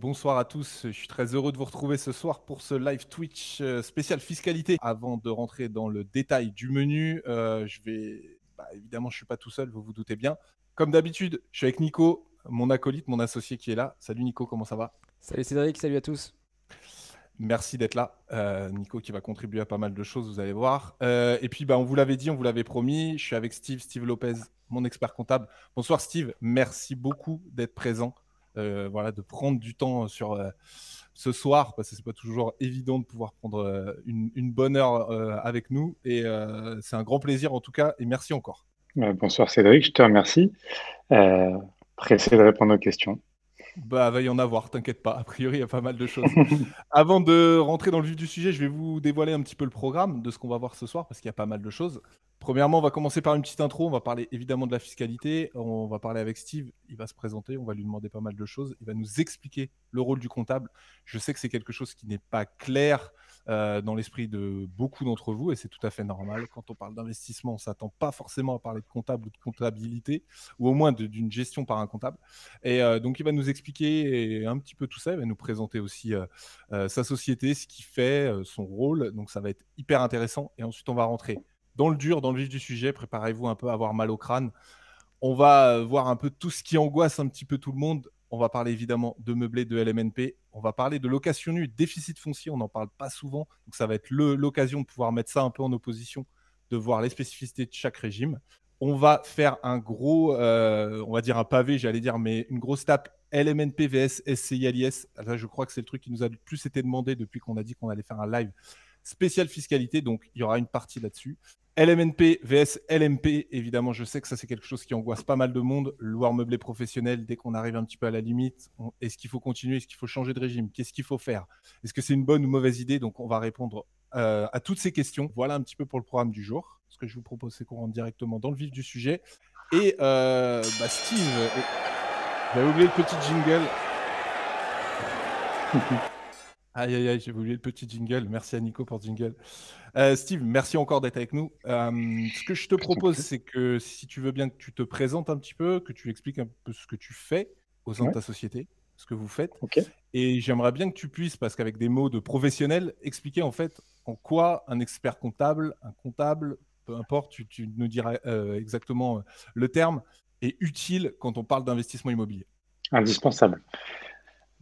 Bonsoir à tous, je suis très heureux de vous retrouver ce soir pour ce live Twitch spécial fiscalité. Avant de rentrer dans le détail du menu, évidemment je ne suis pas tout seul, vous vous doutez bien. Comme d'habitude, je suis avec Nico, mon acolyte, mon associé qui est là. Salut Nico, comment ça va? Salut Cédric, salut à tous. Merci d'être là. Nico qui va contribuer à pas mal de choses, vous allez voir. Et puis on vous l'avait dit, on vous l'avait promis, je suis avec Steve Lopez, mon expert comptable. Bonsoir Steve, merci beaucoup d'être présent. Voilà, de prendre du temps sur ce soir, parce que c'est pas toujours évident de pouvoir prendre une bonne heure avec nous. Et c'est un grand plaisir en tout cas, et merci encore. Bonsoir Cédric, je te remercie. Euh, Pressé de répondre aux questions. Va y en avoir, t'inquiète pas. A priori, il y a pas mal de choses. Avant de rentrer dans le vif du sujet, je vais vous dévoiler un petit peu le programme de ce qu'on va voir ce soir, parce qu'il y a pas mal de choses. Premièrement, on va commencer par une petite intro. On va parler évidemment de la fiscalité. On va parler avec Steve. Il va se présenter. On va lui demander pas mal de choses. Il va nous expliquer le rôle du comptable. Je sais que c'est quelque chose qui n'est pas clair dans l'esprit de beaucoup d'entre vous, et c'est tout à fait normal. Quand on parle d'investissement, on ne s'attend pas forcément à parler de comptable ou de comptabilité, ou au moins d'une gestion par un comptable. Et donc, il va nous expliquer un petit peu tout ça. Il va nous présenter aussi sa société, ce qu'il fait, son rôle. Donc, ça va être hyper intéressant. Et ensuite, on va rentrer dans le dur, dans le vif du sujet. Préparez-vous un peu à avoir mal au crâne. On va voir un peu tout ce qui angoisse un petit peu tout le monde. On va parler évidemment de meublé, de LMNP. On va parler de location nue, déficit foncier. On n'en parle pas souvent. Donc, ça va être l'occasion de pouvoir mettre ça un peu en opposition, de voir les spécificités de chaque régime. On va faire un gros, on va dire un pavé, j'allais dire, mais une grosse tape LMNP vs SCI-LIS. Là, je crois que c'est le truc qui nous a le plus été demandé depuis qu'on a dit qu'on allait faire un live spécial fiscalité. Donc, il y aura une partie là-dessus. LMNP vs LMP, évidemment, je sais que ça, c'est quelque chose qui angoisse pas mal de monde. Loueur meublé professionnel, dès qu'on arrive un petit peu à la limite, est-ce qu'il faut continuer? Est-ce qu'il faut changer de régime? Qu'est-ce qu'il faut faire? Est-ce que c'est une bonne ou mauvaise idée? Donc, on va répondre à toutes ces questions. Voilà un petit peu pour le programme du jour. Ce que je vous propose, c'est qu'on rentre directement dans le vif du sujet. Et Steve, j'avais oublié le petit jingle. Aïe, j'ai oublié le petit jingle. Merci à Nico pour le jingle. Steve, merci encore d'être avec nous. Ce que je te propose, c'est que si tu veux bien que tu te présentes un petit peu, que tu expliques un peu ce que tu fais au sein de ta société, ce que vous faites. Okay. Et j'aimerais bien que tu puisses, parce qu'avec des mots de professionnel, expliquer en fait en quoi un expert comptable, un comptable, peu importe, tu nous diras exactement le terme, est utile quand on parle d'investissement immobilier. Indispensable.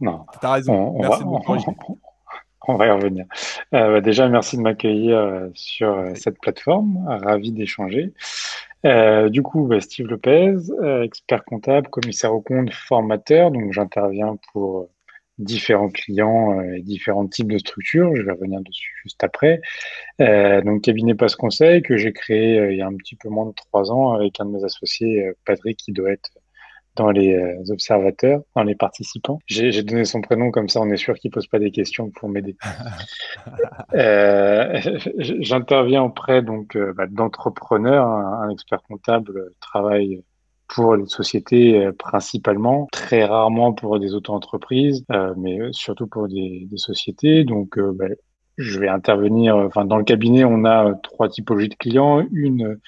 Non. Tu as raison. Merci de me corriger. On va y revenir. Déjà, merci de m'accueillir sur cette plateforme. Ravi d'échanger. Du coup, Steve Lopez, expert comptable, commissaire aux comptes, formateur. Donc, j'interviens pour différents clients et différents types de structures. Je vais revenir dessus juste après. Donc, cabinet Passe Conseil que j'ai créé il y a un petit peu moins de 3 ans avec un de mes associés, Patrick, qui doit être dans les observateurs, dans les participants. J'ai donné son prénom, comme ça on est sûr qu'il pose pas des questions pour m'aider. J'interviens auprès d'entrepreneurs. Un expert comptable travaille pour les sociétés principalement, très rarement pour des auto-entreprises, mais surtout pour des sociétés. Donc je vais intervenir. Enfin, dans le cabinet, on a 3 typologies de clients. Une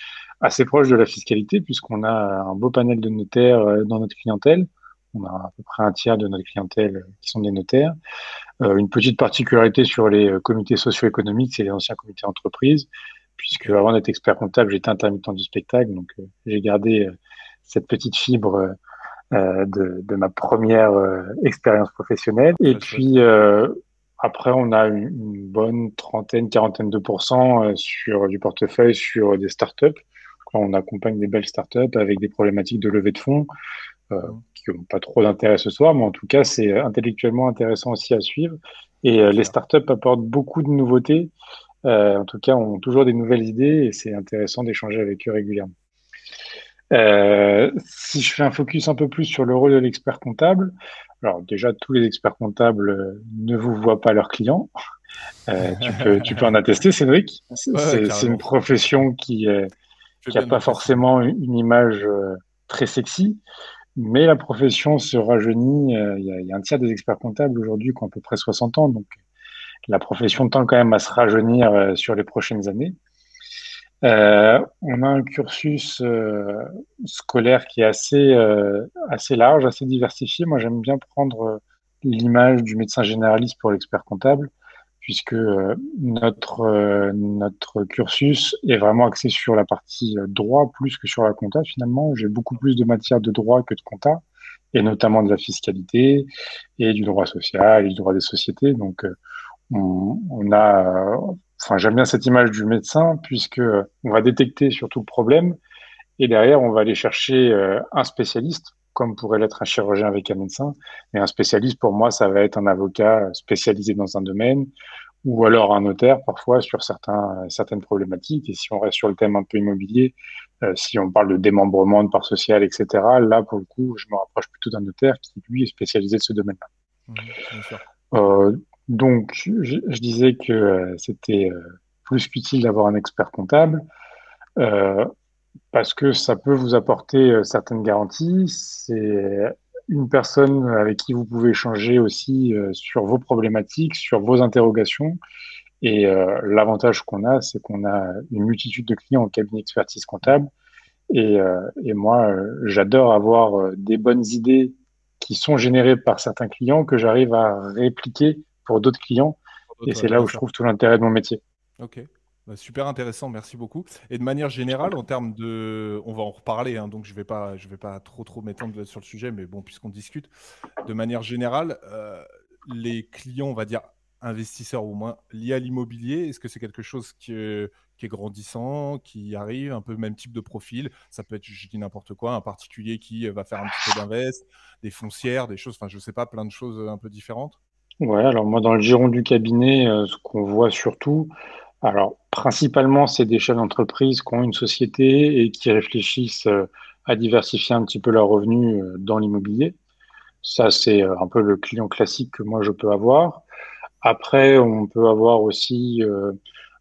assez proche de la fiscalité, puisqu'on a un beau panel de notaires dans notre clientèle. On a à peu près un tiers de notre clientèle qui sont des notaires. Une petite particularité sur les comités socio-économiques, c'est les anciens comités d'entreprise, puisque avant d'être expert comptable, j'étais intermittent du spectacle, donc j'ai gardé cette petite fibre de ma première expérience professionnelle. Et puis après, on a une bonne trentaine, quarantaine de pourcents sur du portefeuille sur des startups. On accompagne des belles startups avec des problématiques de levée de fonds qui n'ont pas trop d'intérêt ce soir, mais en tout cas, c'est intellectuellement intéressant aussi à suivre. Et les startups apportent beaucoup de nouveautés. En tout cas, ont toujours des nouvelles idées et c'est intéressant d'échanger avec eux régulièrement. Si je fais un focus un peu plus sur le rôle de l'expert comptable, alors déjà, tous les experts comptables ne vous voient pas leurs clients. Tu peux en attester, Cédric. C'est une profession qui a pas forcément une image très sexy, mais la profession se rajeunit. Il y a un tiers des experts comptables aujourd'hui qui ont à peu près 60 ans, donc la profession tend quand même à se rajeunir sur les prochaines années. On a un cursus scolaire qui est assez large, assez diversifié. Moi, j'aime bien prendre l'image du médecin généraliste pour l'expert comptable, puisque notre cursus est vraiment axé sur la partie droit plus que sur la compta finalement. J'ai beaucoup plus de matière de droit que de compta, et notamment de la fiscalité et du droit social et du droit des sociétés. Donc, on a, enfin, j'aime bien cette image du médecin puisque on va détecter surtout le problème et derrière, on va aller chercher un spécialiste, comme pourrait l'être un chirurgien avec un médecin. Et un spécialiste, pour moi, ça va être un avocat spécialisé dans un domaine ou alors un notaire parfois sur certaines problématiques. Et si on reste sur le thème un peu immobilier, si on parle de démembrement, de part sociale, etc., là, pour le coup, je me rapproche plutôt d'un notaire qui, lui, est spécialisé de ce domaine-là. Bien sûr. Donc, je disais que c'était plus qu'utile d'avoir un expert comptable parce que ça peut vous apporter certaines garanties. C'est une personne avec qui vous pouvez échanger aussi sur vos problématiques, sur vos interrogations. Et l'avantage qu'on a, c'est qu'on a une multitude de clients en cabinet expertise comptable. Et moi, j'adore avoir des bonnes idées qui sont générées par certains clients que j'arrive à répliquer pour d'autres clients. Et c'est Ouais, là bien où je sûr. trouve tout l'intérêt de mon métier. Ok. Bah, super intéressant, merci beaucoup. Et de manière générale, en termes de, on va en reparler, hein, donc je vais pas trop m'étendre sur le sujet, mais bon, puisqu'on discute, de manière générale, les clients, on va dire investisseurs au moins liés à l'immobilier, est-ce que c'est quelque chose qui est grandissant, qui arrive, un peu même type de profil? Ça peut être, je dis n'importe quoi, un particulier qui va faire un petit peu d'invest, des foncières, des choses, enfin je sais pas, plein de choses un peu différentes. Ouais, alors moi, dans le giron du cabinet, ce qu'on voit surtout, alors principalement, c'est des chefs d'entreprise qui ont une société et qui réfléchissent à diversifier un petit peu leurs revenus dans l'immobilier. Ça, c'est un peu le client classique que moi, je peux avoir. Après, on peut avoir aussi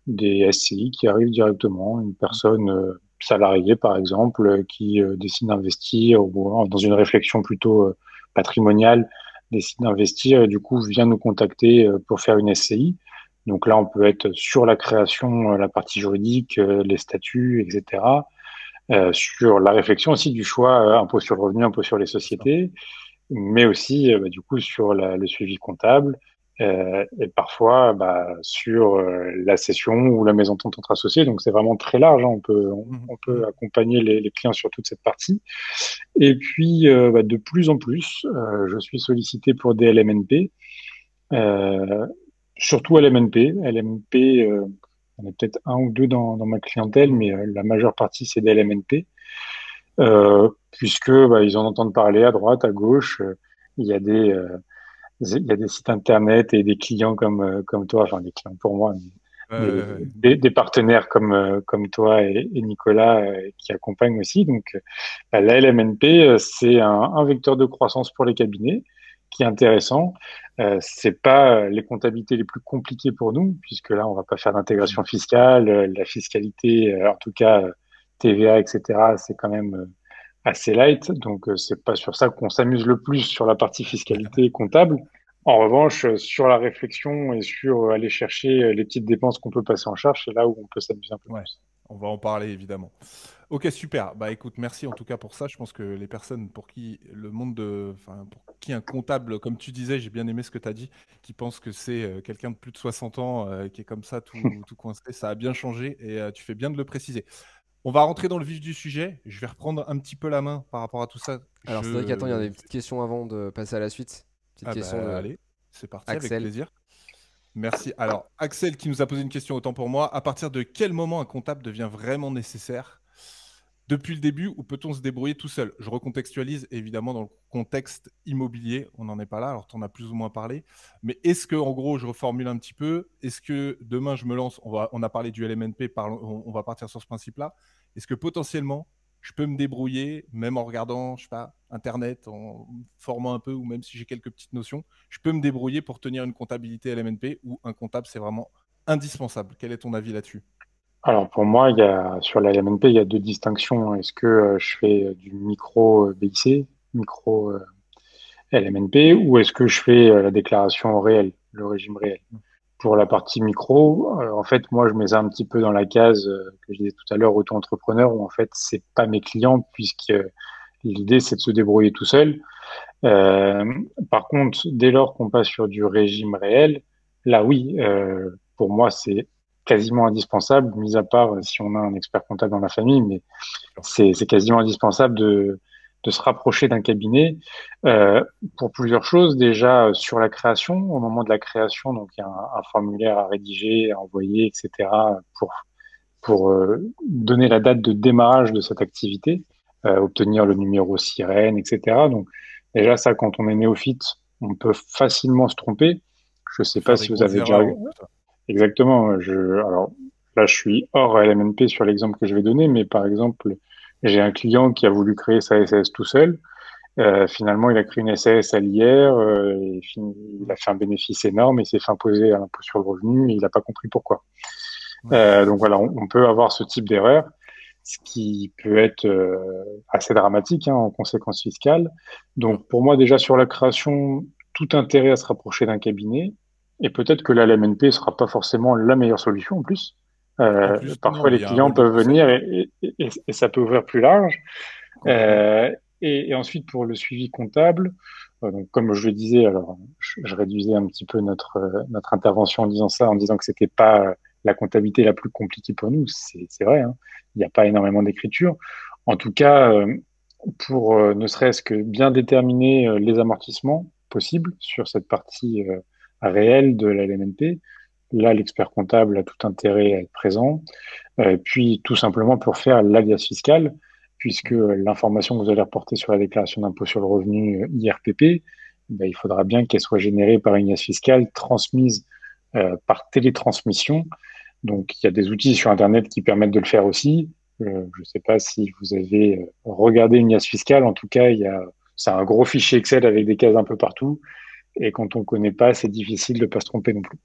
des SCI qui arrivent directement, une personne salariée par exemple, qui décide d'investir ou dans une réflexion plutôt patrimoniale, décide d'investir et du coup vient nous contacter pour faire une SCI. Donc là, on peut être sur la création, la partie juridique, les statuts, etc. Sur la réflexion aussi du choix impôt sur le revenu, impôt sur les sociétés, mais aussi du coup sur le suivi comptable et parfois sur la cession ou la mésentente entre associés. Donc c'est vraiment très large, hein. On peut accompagner les clients sur toute cette partie. Et puis de plus en plus, je suis sollicité pour des LMNP, surtout LMNP. LMNP, on est peut-être un ou deux dans ma clientèle, mais la majeure partie c'est des LMNP. Puisque ils en entendent parler à droite, à gauche. Il y a il y a des sites internet et des clients comme toi, enfin des clients pour moi, des partenaires comme toi et Nicolas qui accompagnent aussi. Donc la LMNP, c'est un vecteur de croissance pour les cabinets qui est intéressant. C'est pas les comptabilités les plus compliquées pour nous, puisque là, on va pas faire d'intégration fiscale. La fiscalité, en tout cas TVA, etc., c'est quand même assez light. Donc, c'est pas sur ça qu'on s'amuse le plus sur la partie fiscalité comptable. En revanche, sur la réflexion et sur aller chercher les petites dépenses qu'on peut passer en charge, c'est là où on peut s'amuser un peu Ouais, plus. on va en parler évidemment. Ok, super. Bah écoute, merci en tout cas pour ça. Je pense que les personnes pour qui le monde de, enfin pour qui un comptable, comme tu disais, j'ai bien aimé ce que tu as dit, qui pense que c'est quelqu'un de plus de 60 ans qui est comme ça tout coincé, ça a bien changé et tu fais bien de le préciser. On va rentrer dans le vif du sujet. Je vais reprendre un petit peu la main par rapport à tout ça. Alors, c'est vrai qu'attends, il y a des petites questions avant de passer à la suite. Petite Ah question bah de allez, c'est parti avec Axel. plaisir. Merci. Alors, Axel qui nous a posé une question autant pour moi. À partir de quel moment un comptable devient vraiment nécessaire? Depuis le début ou peut-on se débrouiller tout seul? Je recontextualise évidemment dans le contexte immobilier. On n'en est pas là, alors tu en as plus ou moins parlé. Mais est-ce que, en gros, je reformule un petit peu, est-ce que demain je me lance, on a parlé du LMNP, on va partir sur ce principe-là. Est-ce que potentiellement je peux me débrouiller, même en regardant, je sais pas, Internet, en me formant un peu, ou même si j'ai quelques petites notions, je peux me débrouiller pour tenir une comptabilité LMNP ou un comptable, c'est vraiment indispensable. Quel est ton avis là-dessus? Alors pour moi, sur la LMNP, il y a deux distinctions. Est-ce que je fais du micro BIC, micro LMNP, ou est-ce que je fais la déclaration réelle, le régime réel? Pour la partie micro, en fait, moi, je mets ça un petit peu dans la case que je disais tout à l'heure, auto-entrepreneur, où en fait, c'est pas mes clients, puisque l'idée, c'est de se débrouiller tout seul. Euh, Par contre, dès lors qu'on passe sur du régime réel, là oui, pour moi c'est quasiment indispensable, mis à part si on a un expert comptable dans la famille, mais c'est quasiment indispensable de se rapprocher d'un cabinet euh, pour plusieurs choses. Déjà sur la création, au moment de la création, donc il y a un formulaire à rédiger, à envoyer, etc. pour donner la date de démarrage de cette activité, obtenir le numéro sirène, etc. Donc déjà ça, quand on est néophyte, on peut facilement se tromper. Je sais pas Faire des si vous grosses avez déjà erreurs en plus, toi. exactement. Alors là, je suis hors LMNP sur l'exemple que je vais donner, mais par exemple, j'ai un client qui a voulu créer sa SAS tout seul. Finalement, il a créé une SAS à l'IR, il a fait un bénéfice énorme et s'est fait imposer à l'impôt sur le revenu et il n'a pas compris pourquoi. Ouais. Donc voilà, on peut avoir ce type d'erreur, ce qui peut être assez dramatique en conséquences fiscales. Donc pour moi, déjà sur la création, tout intérêt à se rapprocher d'un cabinet, et peut-être que la LMNP sera pas forcément la meilleure solution en plus. En plus, non, Parfois, mais les il y a un clients rôle de peuvent conseil, venir hein, et ça peut ouvrir plus large. complètement. Euh, et ensuite, pour le suivi comptable, donc comme je le disais, alors je réduisais un petit peu notre intervention en disant ça, en disant que c'était pas la comptabilité la plus compliquée pour nous. C'est vrai, hein. Il n'y a pas énormément d'écriture. En tout cas, pour ne serait-ce que bien déterminer les amortissements possibles sur cette partie réelle de la LMNP. Là, l'expert comptable a tout intérêt à être présent. Puis tout simplement pour faire l'alias fiscal, puisque l'information que vous allez reporter sur la déclaration d'impôt sur le revenu IRPP, ben, il faudra bien qu'elle soit générée par une alias fiscale transmise par télétransmission. Donc il y a des outils sur Internet qui permettent de le faire aussi. Je ne sais pas si vous avez regardé une IAS fiscale, en tout cas, c'est un gros fichier Excel avec des cases un peu partout. Et quand on ne connaît pas, c'est difficile de ne pas se tromper non plus.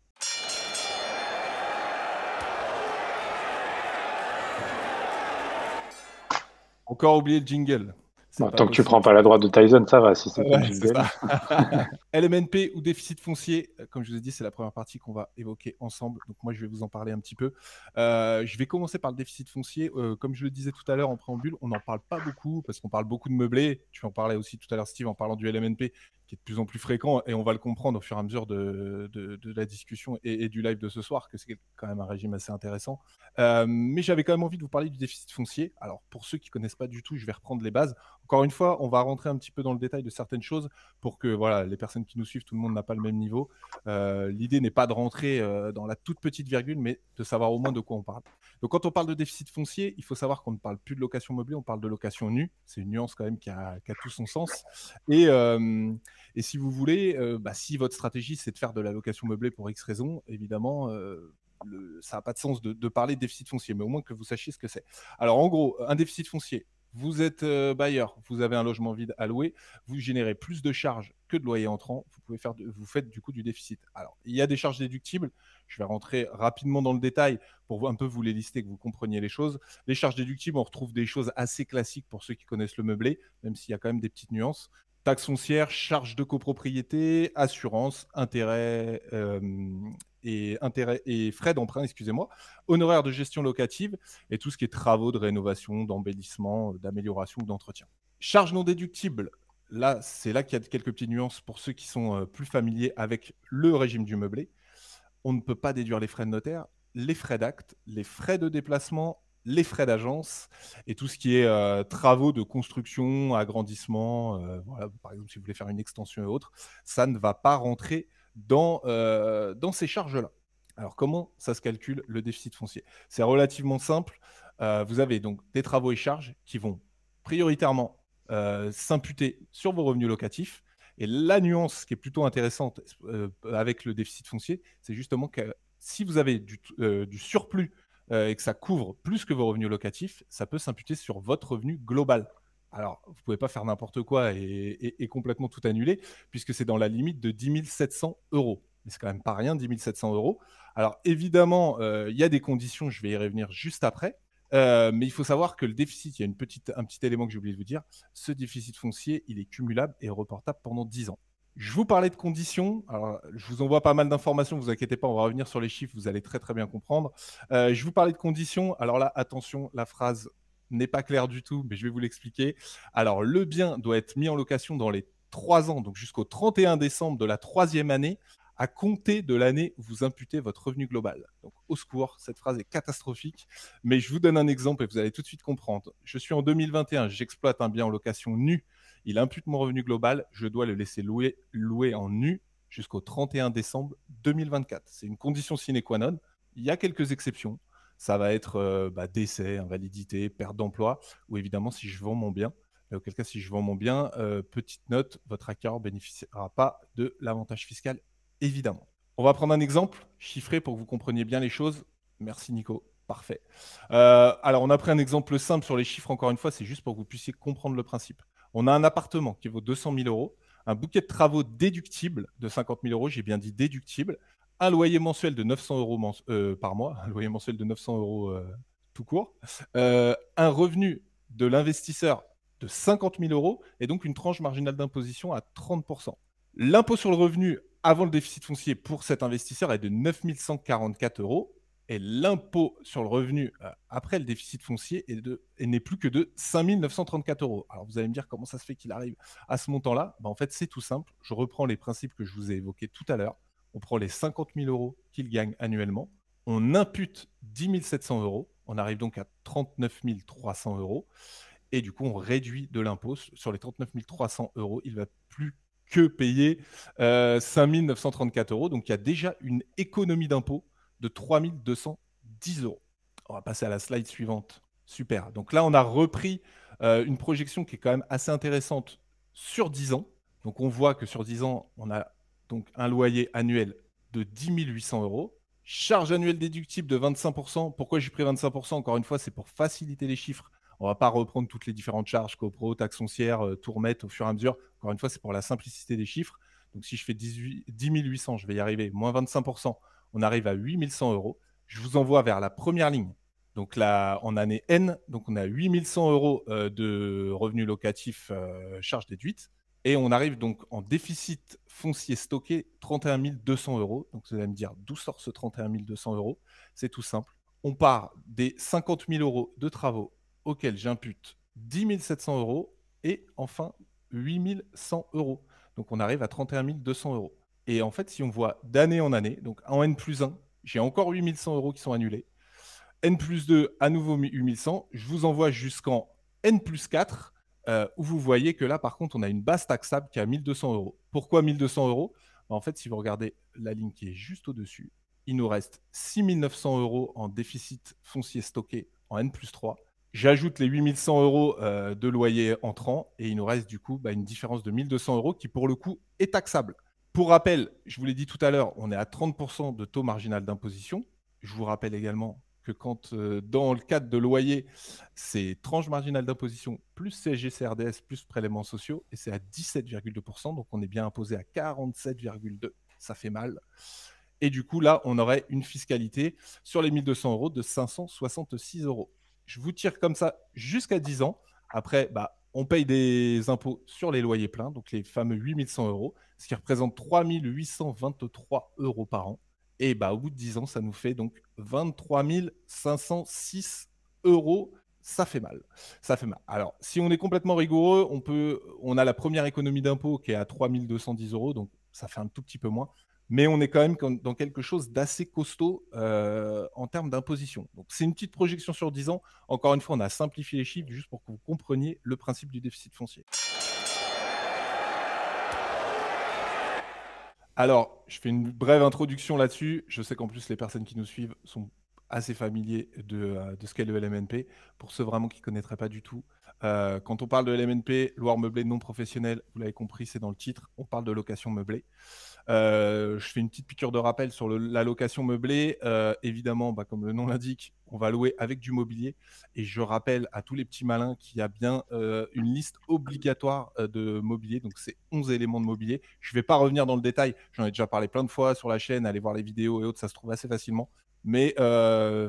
Encore oublié le jingle. C'est Bon, pas tant que tu possible. prends pas la droite de Tyson, ça va si c'est pas le Ouais, c'est jingle. ça. LMNP ou déficit foncier, comme je vous ai dit, c'est la première partie qu'on va évoquer ensemble. Donc moi, je vais vous en parler un petit peu. Je vais commencer par le déficit foncier. Comme je le disais tout à l'heure en préambule, on n'en parle pas beaucoup parce qu'on parle beaucoup de meublé. Tu en parlais aussi tout à l'heure, Steve, en parlant du LMNP, qui est de plus en plus fréquent et on va le comprendre au fur et à mesure de la discussion et du live de ce soir, que c'est quand même un régime assez intéressant. Mais j'avais quand même envie de vous parler du déficit foncier. Alors pour ceux qui ne connaissent pas du tout, je vais reprendre les bases. Encore une fois, on va rentrer un petit peu dans le détail de certaines choses pour que voilà, les personnes qui nous suivent, tout le monde n'a pas le même niveau. L'idée n'est pas de rentrer dans la toute petite virgule, mais de savoir au moins de quoi on parle. Donc quand on parle de déficit foncier, il faut savoir qu'on ne parle plus de location meublée, on parle de location nue. C'est une nuance quand même qui a tout son sens. Et si vous voulez, si votre stratégie c'est de faire de la location meublée pour X raisons, évidemment, ça n'a pas de sens de parler de déficit foncier, mais au moins que vous sachiez ce que c'est. Alors en gros, un déficit foncier, vous êtes bailleur, vous avez un logement vide à louer, vous générez plus de charges que de loyer entrant, vous faites du coup du déficit. Alors, il y a des charges déductibles, je vais rentrer rapidement dans le détail pour un peu vous les lister, que vous compreniez les choses. Les charges déductibles, on retrouve des choses assez classiques pour ceux qui connaissent le meublé, même s'il y a quand même des petites nuances. Taxes foncières, charges de copropriété, assurance, intérêts et frais d'emprunt, excusez-moi, honoraires de gestion locative et tout ce qui est travaux de rénovation, d'embellissement, d'amélioration ou d'entretien. Charges non déductibles, là, c'est là qu'il y a quelques petites nuances pour ceux qui sont plus familiers avec le régime du meublé. On ne peut pas déduire les frais de notaire, les frais d'acte, les frais de déplacement, les frais d'agence et tout ce qui est travaux de construction, agrandissement, voilà, par exemple si vous voulez faire une extension et autres, ça ne va pas rentrer dans ces charges-là. Alors comment ça se calcule le déficit foncier? C'est relativement simple. Vous avez donc des travaux et charges qui vont prioritairement s'imputer sur vos revenus locatifs. Et la nuance qui est plutôt intéressante avec le déficit foncier, c'est justement que si vous avez du surplus et que ça couvre plus que vos revenus locatifs, ça peut s'imputer sur votre revenu global. Alors, vous ne pouvez pas faire n'importe quoi et complètement tout annuler, puisque c'est dans la limite de 10 700 euros. Mais c'est quand même pas rien, 10 700 euros. Alors, évidemment, il y a des conditions, je vais y revenir juste après. Mais il faut savoir que le déficit, il y a un petit élément que j'ai oublié de vous dire, ce déficit foncier, il est cumulable et reportable pendant 10 ans. Je vous parlais de conditions. Alors, je vous envoie pas mal d'informations, ne vous inquiétez pas, on va revenir sur les chiffres, vous allez très très bien comprendre. Je vous parlais de conditions. Alors là, attention, la phrase n'est pas claire du tout, mais je vais vous l'expliquer. Alors, le bien doit être mis en location dans les 3 ans, donc jusqu'au 31 décembre de la 3e année, à compter de l'année où vous imputez votre revenu global. Donc, au secours, cette phrase est catastrophique, mais je vous donne un exemple et vous allez tout de suite comprendre. Je suis en 2021, j'exploite un bien en location nu, il impute mon revenu global, je dois le laisser louer en nu jusqu'au 31 décembre 2024. C'est une condition sine qua non. Il y a quelques exceptions. Ça va être décès, invalidité, perte d'emploi, ou évidemment si je vends mon bien. Auquel cas, si je vends mon bien, petite note, votre acquéreur ne bénéficiera pas de l'avantage fiscal, évidemment. On va prendre un exemple chiffré pour que vous compreniez bien les choses. Merci Nico, parfait. Alors, on a pris un exemple simple sur les chiffres, encore une fois, c'est juste pour que vous puissiez comprendre le principe. On a un appartement qui vaut 200 000 euros, un bouquet de travaux déductible de 50 000 euros, j'ai bien dit déductible, un loyer mensuel de 900 euros par mois, un loyer mensuel de 900 euros tout court, un revenu de l'investisseur de 50 000 euros et donc une tranche marginale d'imposition à 30%. L'impôt sur le revenu avant le déficit foncier pour cet investisseur est de 9 144 euros et l'impôt sur le revenu après le déficit foncier n'est plus que de 5 934 euros. Alors vous allez me dire comment ça se fait qu'il arrive à ce montant-là. En fait, c'est tout simple. Je reprends les principes que je vous ai évoqués tout à l'heure. On prend les 50 000 euros qu'il gagne annuellement. On impute 10 700 euros. On arrive donc à 39 300 euros. Et du coup, on réduit de l'impôt. Sur les 39 300 euros, il ne va plus que payer 5 934 euros. Donc, il y a déjà une économie d'impôt de 3 210 euros. On va passer à la slide suivante. Super. Donc là, on a repris une projection qui est quand même assez intéressante sur 10 ans. Donc, on voit que sur 10 ans, on a donc un loyer annuel de 10 800 euros. Charge annuelle déductible de 25%. Pourquoi j'ai pris 25%? Encore une fois, c'est pour faciliter les chiffres. On ne va pas reprendre toutes les différentes charges, copro, taxes foncières, tourmette au fur et à mesure. Encore une fois, c'est pour la simplicité des chiffres. Donc, si je fais 10 800, je vais y arriver, moins 25%, on arrive à 8 100 euros. Je vous envoie vers la première ligne. Donc là, en année N, donc on a 8 100 euros de revenus locatifs, charges déduites. Et on arrive donc en déficit foncier stocké 31 200 euros. Donc vous allez me dire d'où sort ce 31 200 euros? C'est tout simple. On part des 50 000 euros de travaux auxquels j'impute 10 700 euros et enfin 8 100 euros. Donc on arrive à 31 200 euros. Et en fait, si on voit d'année en année, donc en N plus 1, j'ai encore 8 100 euros qui sont annulés. N plus 2, à nouveau 8 100. Je vous envoie jusqu'en N plus 4, où vous voyez que là, par contre, on a une base taxable qui est à 1 200 euros. Pourquoi 1 200 euros? En fait, si vous regardez la ligne qui est juste au-dessus, il nous reste 6 900 euros en déficit foncier stocké en N plus 3. J'ajoute les 8 100 euros de loyer entrant et il nous reste du coup une différence de 1 200 euros qui, pour le coup, est taxable. Pour rappel, je vous l'ai dit tout à l'heure, on est à 30% de taux marginal d'imposition. Je vous rappelle également que quand, dans le cadre de loyer, c'est tranche marginale d'imposition plus CSG, CRDS plus prélèvements sociaux et c'est à 17,2%. Donc, on est bien imposé à 47,2%. Ça fait mal. Et du coup, là, on aurait une fiscalité sur les 1 200 euros de 566 euros. Je vous tire comme ça jusqu'à 10 ans. Après, on paye des impôts sur les loyers pleins, donc les fameux 8 100 euros, ce qui représente 3 823 euros par an. Et au bout de 10 ans, ça nous fait donc 23 506 euros. Ça fait mal. Ça fait mal. Alors, si on est complètement rigoureux, on a la première économie d'impôt qui est à 3 210 euros, donc ça fait un tout petit peu moins. Mais on est quand même dans quelque chose d'assez costaud en termes d'imposition. Donc, c'est une petite projection sur 10 ans. Encore une fois, on a simplifié les chiffres juste pour que vous compreniez le principe du déficit foncier. Alors, je fais une brève introduction là-dessus. Je sais qu'en plus, les personnes qui nous suivent sont assez familiers de ce qu'est le LMNP. Pour ceux vraiment qui ne connaîtraient pas du tout, quand on parle de LMNP, loueur meublé non professionnel, vous l'avez compris, c'est dans le titre, on parle de location meublée. Je fais une petite piqûre de rappel sur la location meublée. Évidemment, comme le nom l'indique, on va louer avec du mobilier. Et je rappelle à tous les petits malins qu'il y a bien une liste obligatoire de mobilier. Donc, c'est 11 éléments de mobilier. Je ne vais pas revenir dans le détail. J'en ai déjà parlé plein de fois sur la chaîne. Allez voir les vidéos et autres, ça se trouve assez facilement. Mais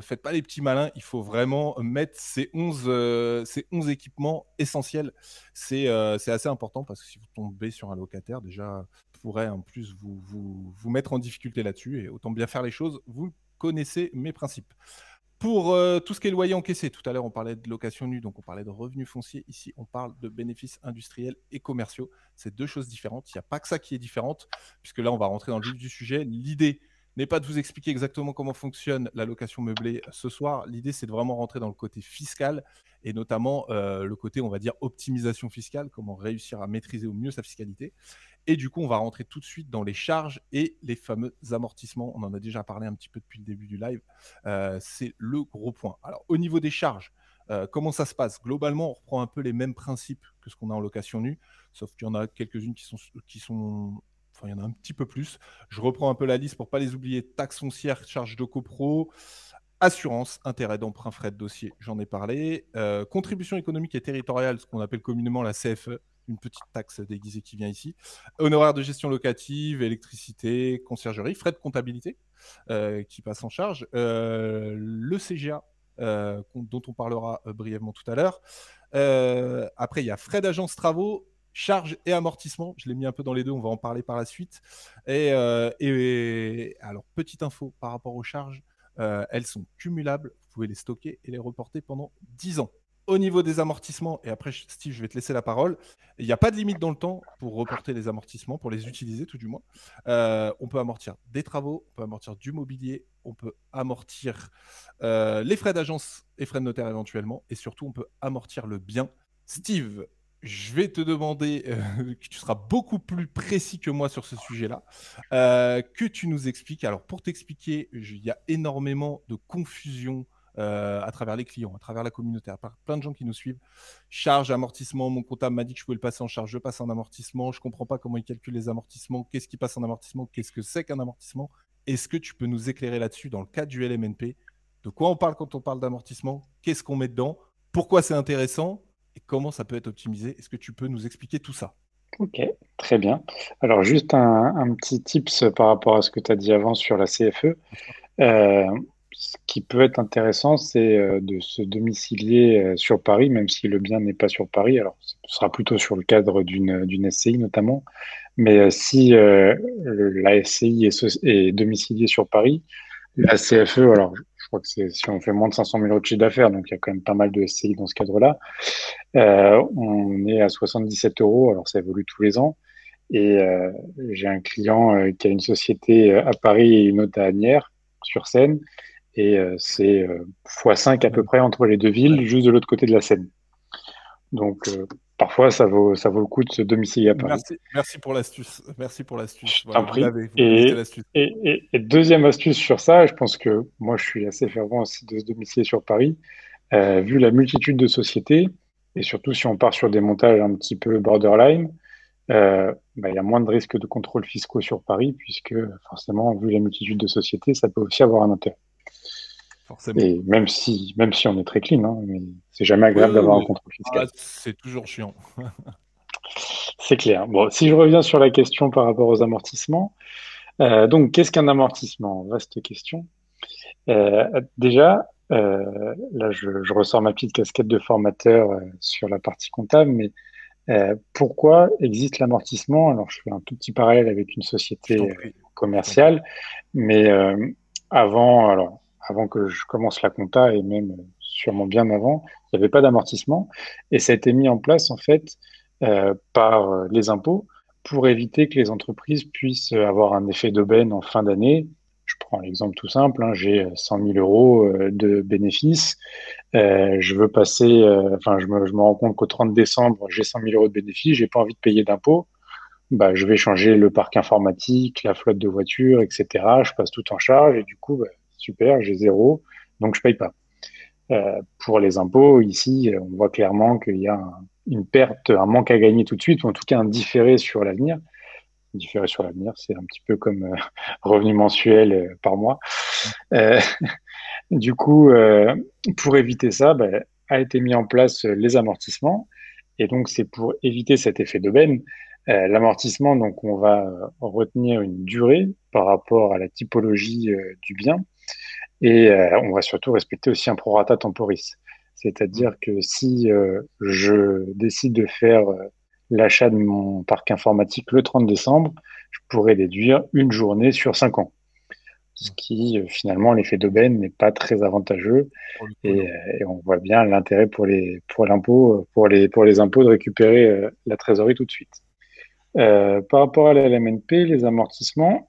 faites pas les petits malins. Il faut vraiment mettre ces 11 équipements essentiels. C'est assez important parce que si vous tombez sur un locataire, déjà, pourrait en plus vous mettre en difficulté là-dessus. Et autant bien faire les choses, vous connaissez mes principes. Pour tout ce qui est loyer encaissé, tout à l'heure on parlait de location nue, donc on parlait de revenus fonciers. Ici, on parle de bénéfices industriels et commerciaux. C'est deux choses différentes. Il n'y a pas que ça qui est différente, puisque là, on va rentrer dans le vif du sujet. L'idée n'est pas de vous expliquer exactement comment fonctionne la location meublée ce soir. L'idée, c'est de vraiment rentrer dans le côté fiscal et notamment le côté, on va dire, optimisation fiscale, comment réussir à maîtriser au mieux sa fiscalité. Et du coup, on va rentrer tout de suite dans les charges et les fameux amortissements. On en a déjà parlé un petit peu depuis le début du live. C'est le gros point. Alors, au niveau des charges, comment ça se passe? Globalement, on reprend un peu les mêmes principes que ce qu'on a en location nue, sauf qu'il y en a quelques-unes enfin, il y en a un petit peu plus. Je reprends un peu la liste pour ne pas les oublier. Taxes foncières, charges de copro, assurance, intérêt d'emprunt, frais de dossier, j'en ai parlé. Contribution économique et territoriale, ce qu'on appelle communément la CFE, une petite taxe déguisée qui vient ici. Honoraires de gestion locative, électricité, conciergerie, frais de comptabilité qui passent en charge. Le CGA, dont on parlera brièvement tout à l'heure. Après, il y a frais d'agence travaux, charges et amortissement. Je l'ai mis un peu dans les deux, on va en parler par la suite. Et alors, petite info par rapport aux charges, elles sont cumulables, vous pouvez les stocker et les reporter pendant 10 ans. Au niveau des amortissements, et après Steve, je vais te laisser la parole, il n'y a pas de limite dans le temps pour reporter les amortissements, pour les utiliser tout du moins. On peut amortir des travaux, on peut amortir du mobilier, on peut amortir les frais d'agence et frais de notaire éventuellement, et surtout on peut amortir le bien. Steve, je vais te demander, que tu seras beaucoup plus précis que moi sur ce sujet-là, que tu nous expliques. Alors pour t'expliquer, il y a énormément de confusion à travers les clients, à travers la communauté, à part plein de gens qui nous suivent. Charge, amortissement, mon comptable m'a dit que je pouvais le passer en charge, je passe en amortissement, je ne comprends pas comment il calcule les amortissements, qu'est-ce qui passe en amortissement, qu'est-ce que c'est qu'un amortissement. Est-ce que tu peux nous éclairer là-dessus dans le cadre du LMNP? De quoi on parle quand on parle d'amortissement? Qu'est-ce qu'on met dedans? Pourquoi c'est intéressant? Et comment ça peut être optimisé? Est-ce que tu peux nous expliquer tout ça? Ok, très bien. Alors, juste un petit tips par rapport à ce que tu as dit avant sur la CFE. Ce qui peut être intéressant, c'est de se domicilier sur Paris, même si le bien n'est pas sur Paris. Alors, ce sera plutôt sur le cadre d'une SCI notamment. Mais si la SCI est domiciliée sur Paris, la CFE, alors je crois que c'est si on fait moins de 500 000 euros de chiffre d'affaires, donc il y a quand même pas mal de SCI dans ce cadre-là, on est à 77 euros, alors ça évolue tous les ans. Et j'ai un client qui a une société à Paris et une autre à Agnières, sur Seine, et c'est x5 à peu près entre les deux villes, juste de l'autre côté de la Seine. Donc parfois ça vaut le coup de se domicilier à Paris. Merci pour l'astuce. Merci pour l'astuce. Je Voilà, t'en vous prie. l'avez, vous connaissez l'astuce. Et deuxième astuce sur ça, je pense que moi je suis assez fervent aussi de se domicilier sur Paris, vu la multitude de sociétés, et surtout si on part sur des montages un petit peu borderline, il y a moins de risques de contrôles fiscaux sur Paris, puisque forcément, vu la multitude de sociétés, ça peut aussi avoir un intérêt. Forcément. Et même si on est très clean, hein, mais c'est jamais agréable Oui, d'avoir un oui. contrôle fiscal. C'est toujours chiant. C'est clair. Bon, si je reviens sur la question par rapport aux amortissements, donc qu'est-ce qu'un amortissement? Vaste question. Déjà, là, je ressors ma petite casquette de formateur sur la partie comptable, mais pourquoi existe l'amortissement? Alors, je fais un tout petit parallèle avec une Je t'en société prie. commerciale, mais avant que je commence la compta et même sûrement bien avant, il n'y avait pas d'amortissement et ça a été mis en place en fait par les impôts pour éviter que les entreprises puissent avoir un effet d'aubaine en fin d'année. Je prends l'exemple tout simple, hein, j'ai 100 000 euros de bénéfices. Je veux passer, je me rends compte qu'au 30 décembre, j'ai 100 000 euros de bénéfices, j'ai pas envie de payer d'impôts. Bah, je vais changer le parc informatique, la flotte de voitures, etc. Je passe tout en charge et du coup, super, j'ai zéro, donc je paye pas. Pour les impôts, ici, on voit clairement qu'il y a une perte, un manque à gagner tout de suite, ou en tout cas un différé sur l'avenir. Différé sur l'avenir, c'est un petit peu comme revenu mensuel par mois. Euh, Du coup, pour éviter ça, a été mis en place les amortissements. Et donc, c'est pour éviter cet effet d'aubaine. L'amortissement, donc, on va retenir une durée par rapport à la typologie du bien. Et on va surtout respecter aussi un prorata temporis. C'est-à-dire que si je décide de faire l'achat de mon parc informatique le 30 décembre, je pourrais déduire une journée sur 5 ans. ce qui, finalement, l'effet d'aubaine n'est pas très avantageux. Pour le coup, Et, non. et on voit bien l'intérêt pour les impôts de récupérer la trésorerie tout de suite. Par rapport à la LMNP, les amortissements,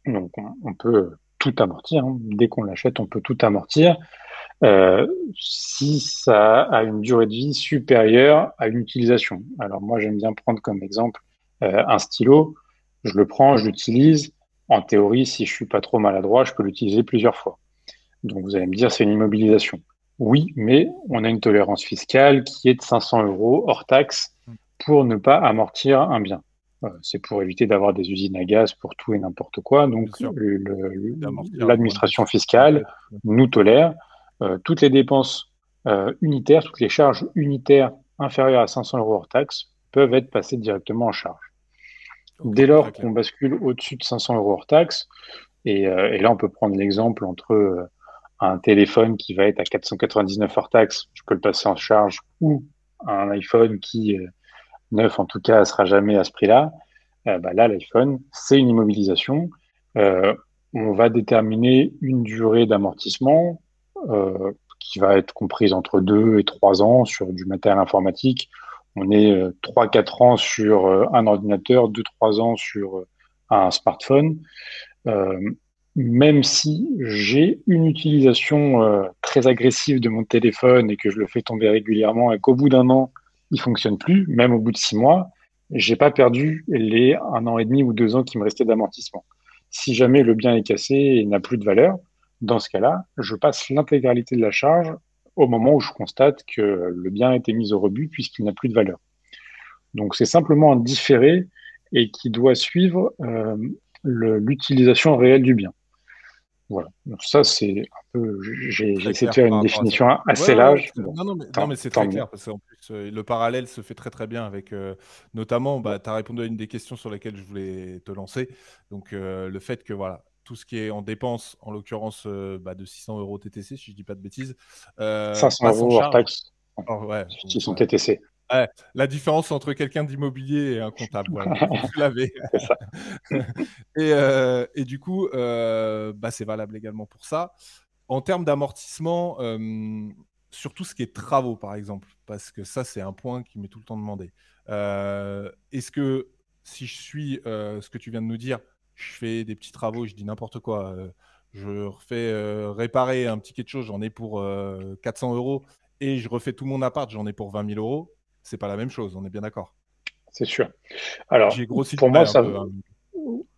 donc on peut tout amortir, hein. Dès qu'on l'achète, on peut tout amortir si ça a une durée de vie supérieure à une utilisation. Alors moi, j'aime bien prendre comme exemple un stylo. Je le prends, je l'utilise. En théorie, si je suis pas trop maladroit, je peux l'utiliser plusieurs fois. Donc vous allez me dire, c'est une immobilisation. Oui, mais on a une tolérance fiscale qui est de 500 € hors taxe Mm. pour ne pas amortir un bien. C'est pour éviter d'avoir des usines à gaz pour tout et n'importe quoi. Donc Bien sûr. D'amortir à moindre l'administration titre, fiscale peut-être. nous tolère toutes les dépenses unitaires, toutes les charges unitaires inférieures à 500 € hors taxe peuvent être passées directement en charge. Ok, Dès très lors clair. qu'on bascule au-dessus de 500 € hors taxe, et là on peut prendre l'exemple entre un téléphone qui va être à 499 hors taxe, je peux le passer en charge, ou un iPhone qui, neuf en tout cas, sera jamais à ce prix-là. Là, l'iPhone, c'est une immobilisation. Euh, on va déterminer une durée d'amortissement qui va être comprise entre 2 et 3 ans sur du matériel informatique. On est 3-4 ans sur un ordinateur, 2-3 ans sur un smartphone. Euh, Même si j'ai une utilisation très agressive de mon téléphone et que je le fais tomber régulièrement et qu'au bout d'un an, il fonctionne plus, même au bout de 6 mois, j'ai pas perdu les 1 an et demi ou 2 ans qui me restaient d'amortissement. Si jamais Ok. le bien est cassé et n'a plus de valeur, dans ce cas-là, je passe l'intégralité de la charge au moment où je constate que le bien a été mis au rebut puisqu'il n'a plus de valeur. Donc c'est simplement un différé et qui doit suivre l'utilisation réelle du bien. Voilà. Donc ça, c'est un peu. J'ai Très essayé de clair faire une par rapport à ça. définition Ouais, assez ouais, ouais, large. Bon, non, mais c'est tant très mieux. clair parce qu'en plus, le parallèle se fait très très bien avec, notamment, bah, tu as répondu à une des questions sur lesquelles je voulais te lancer. Donc, le fait que voilà, tout ce qui est en dépenses, en l'occurrence bah, de 600 € TTC, si je dis pas de bêtises, 500 passe en euros hors charge. taxe, Alors, ouais, qui sont voilà. TTC. Ouais, la différence entre quelqu'un d'immobilier et un comptable, voilà. Vous l'avez. C'est ça. Et du coup, bah, c'est valable également pour ça. En termes d'amortissement, sur tout ce qui est travaux, par exemple, parce que ça, c'est un point qui m'est tout le temps demandé. Est-ce que si je suis ce que tu viens de nous dire, je fais des petits travaux, je dis n'importe quoi, je refais réparer un petit quelque chose, j'en ai pour 400 € et je refais tout mon appart, j'en ai pour 20 000 €, c'est pas la même chose, on est bien d'accord. C'est sûr. Alors, J'ai grossi le pour moi, trait un ça. peu, hein.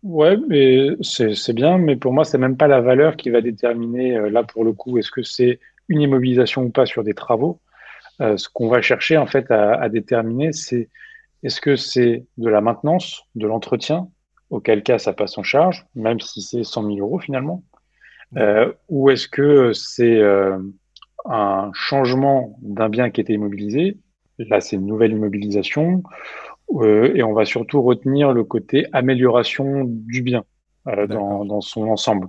Ouais, mais c'est bien, mais pour moi, c'est même pas la valeur qui va déterminer, là, pour le coup, est-ce que c'est une immobilisation ou pas sur des travaux. Ce qu'on va chercher, en fait, à déterminer, c'est est-ce que c'est de la maintenance, de l'entretien, auquel cas ça passe en charge, même si c'est 100 000 € finalement, D'accord. ou est-ce que c'est un changement d'un bien qui était immobilisé, là c'est une nouvelle immobilisation, et on va surtout retenir le côté amélioration du bien D'accord. dans son ensemble.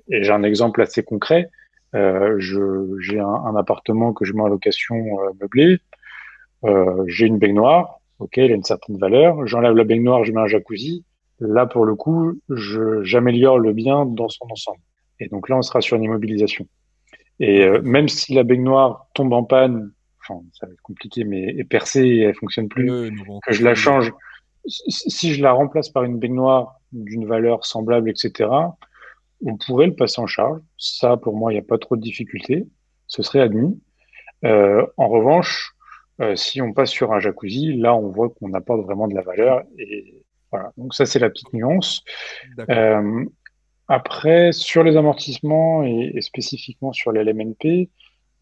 Et j'ai un exemple assez concret. J'ai un appartement que je mets en location meublé. J'ai une baignoire, ok, elle a une certaine valeur. J'enlève la baignoire, je mets un jacuzzi. Là, pour le coup, j'améliore le bien dans son ensemble. Et donc là, on sera sur une immobilisation. Et Ok, très même bien. si la baignoire tombe en panne, enfin, ça va être compliqué, mais est percée et elle fonctionne plus, Nous, on que je comprend la l'idée. change, si je la remplace par une baignoire d'une valeur semblable, etc., on pourrait le passer en charge. Ça, pour moi, il n'y a pas trop de difficulté. Ce serait admis. En revanche, si on passe sur un jacuzzi, là, on voit qu'on apporte vraiment de la valeur. Et voilà. Donc ça, c'est la petite nuance. D'accord. Euh, Après, sur les amortissements et spécifiquement sur les LMNP,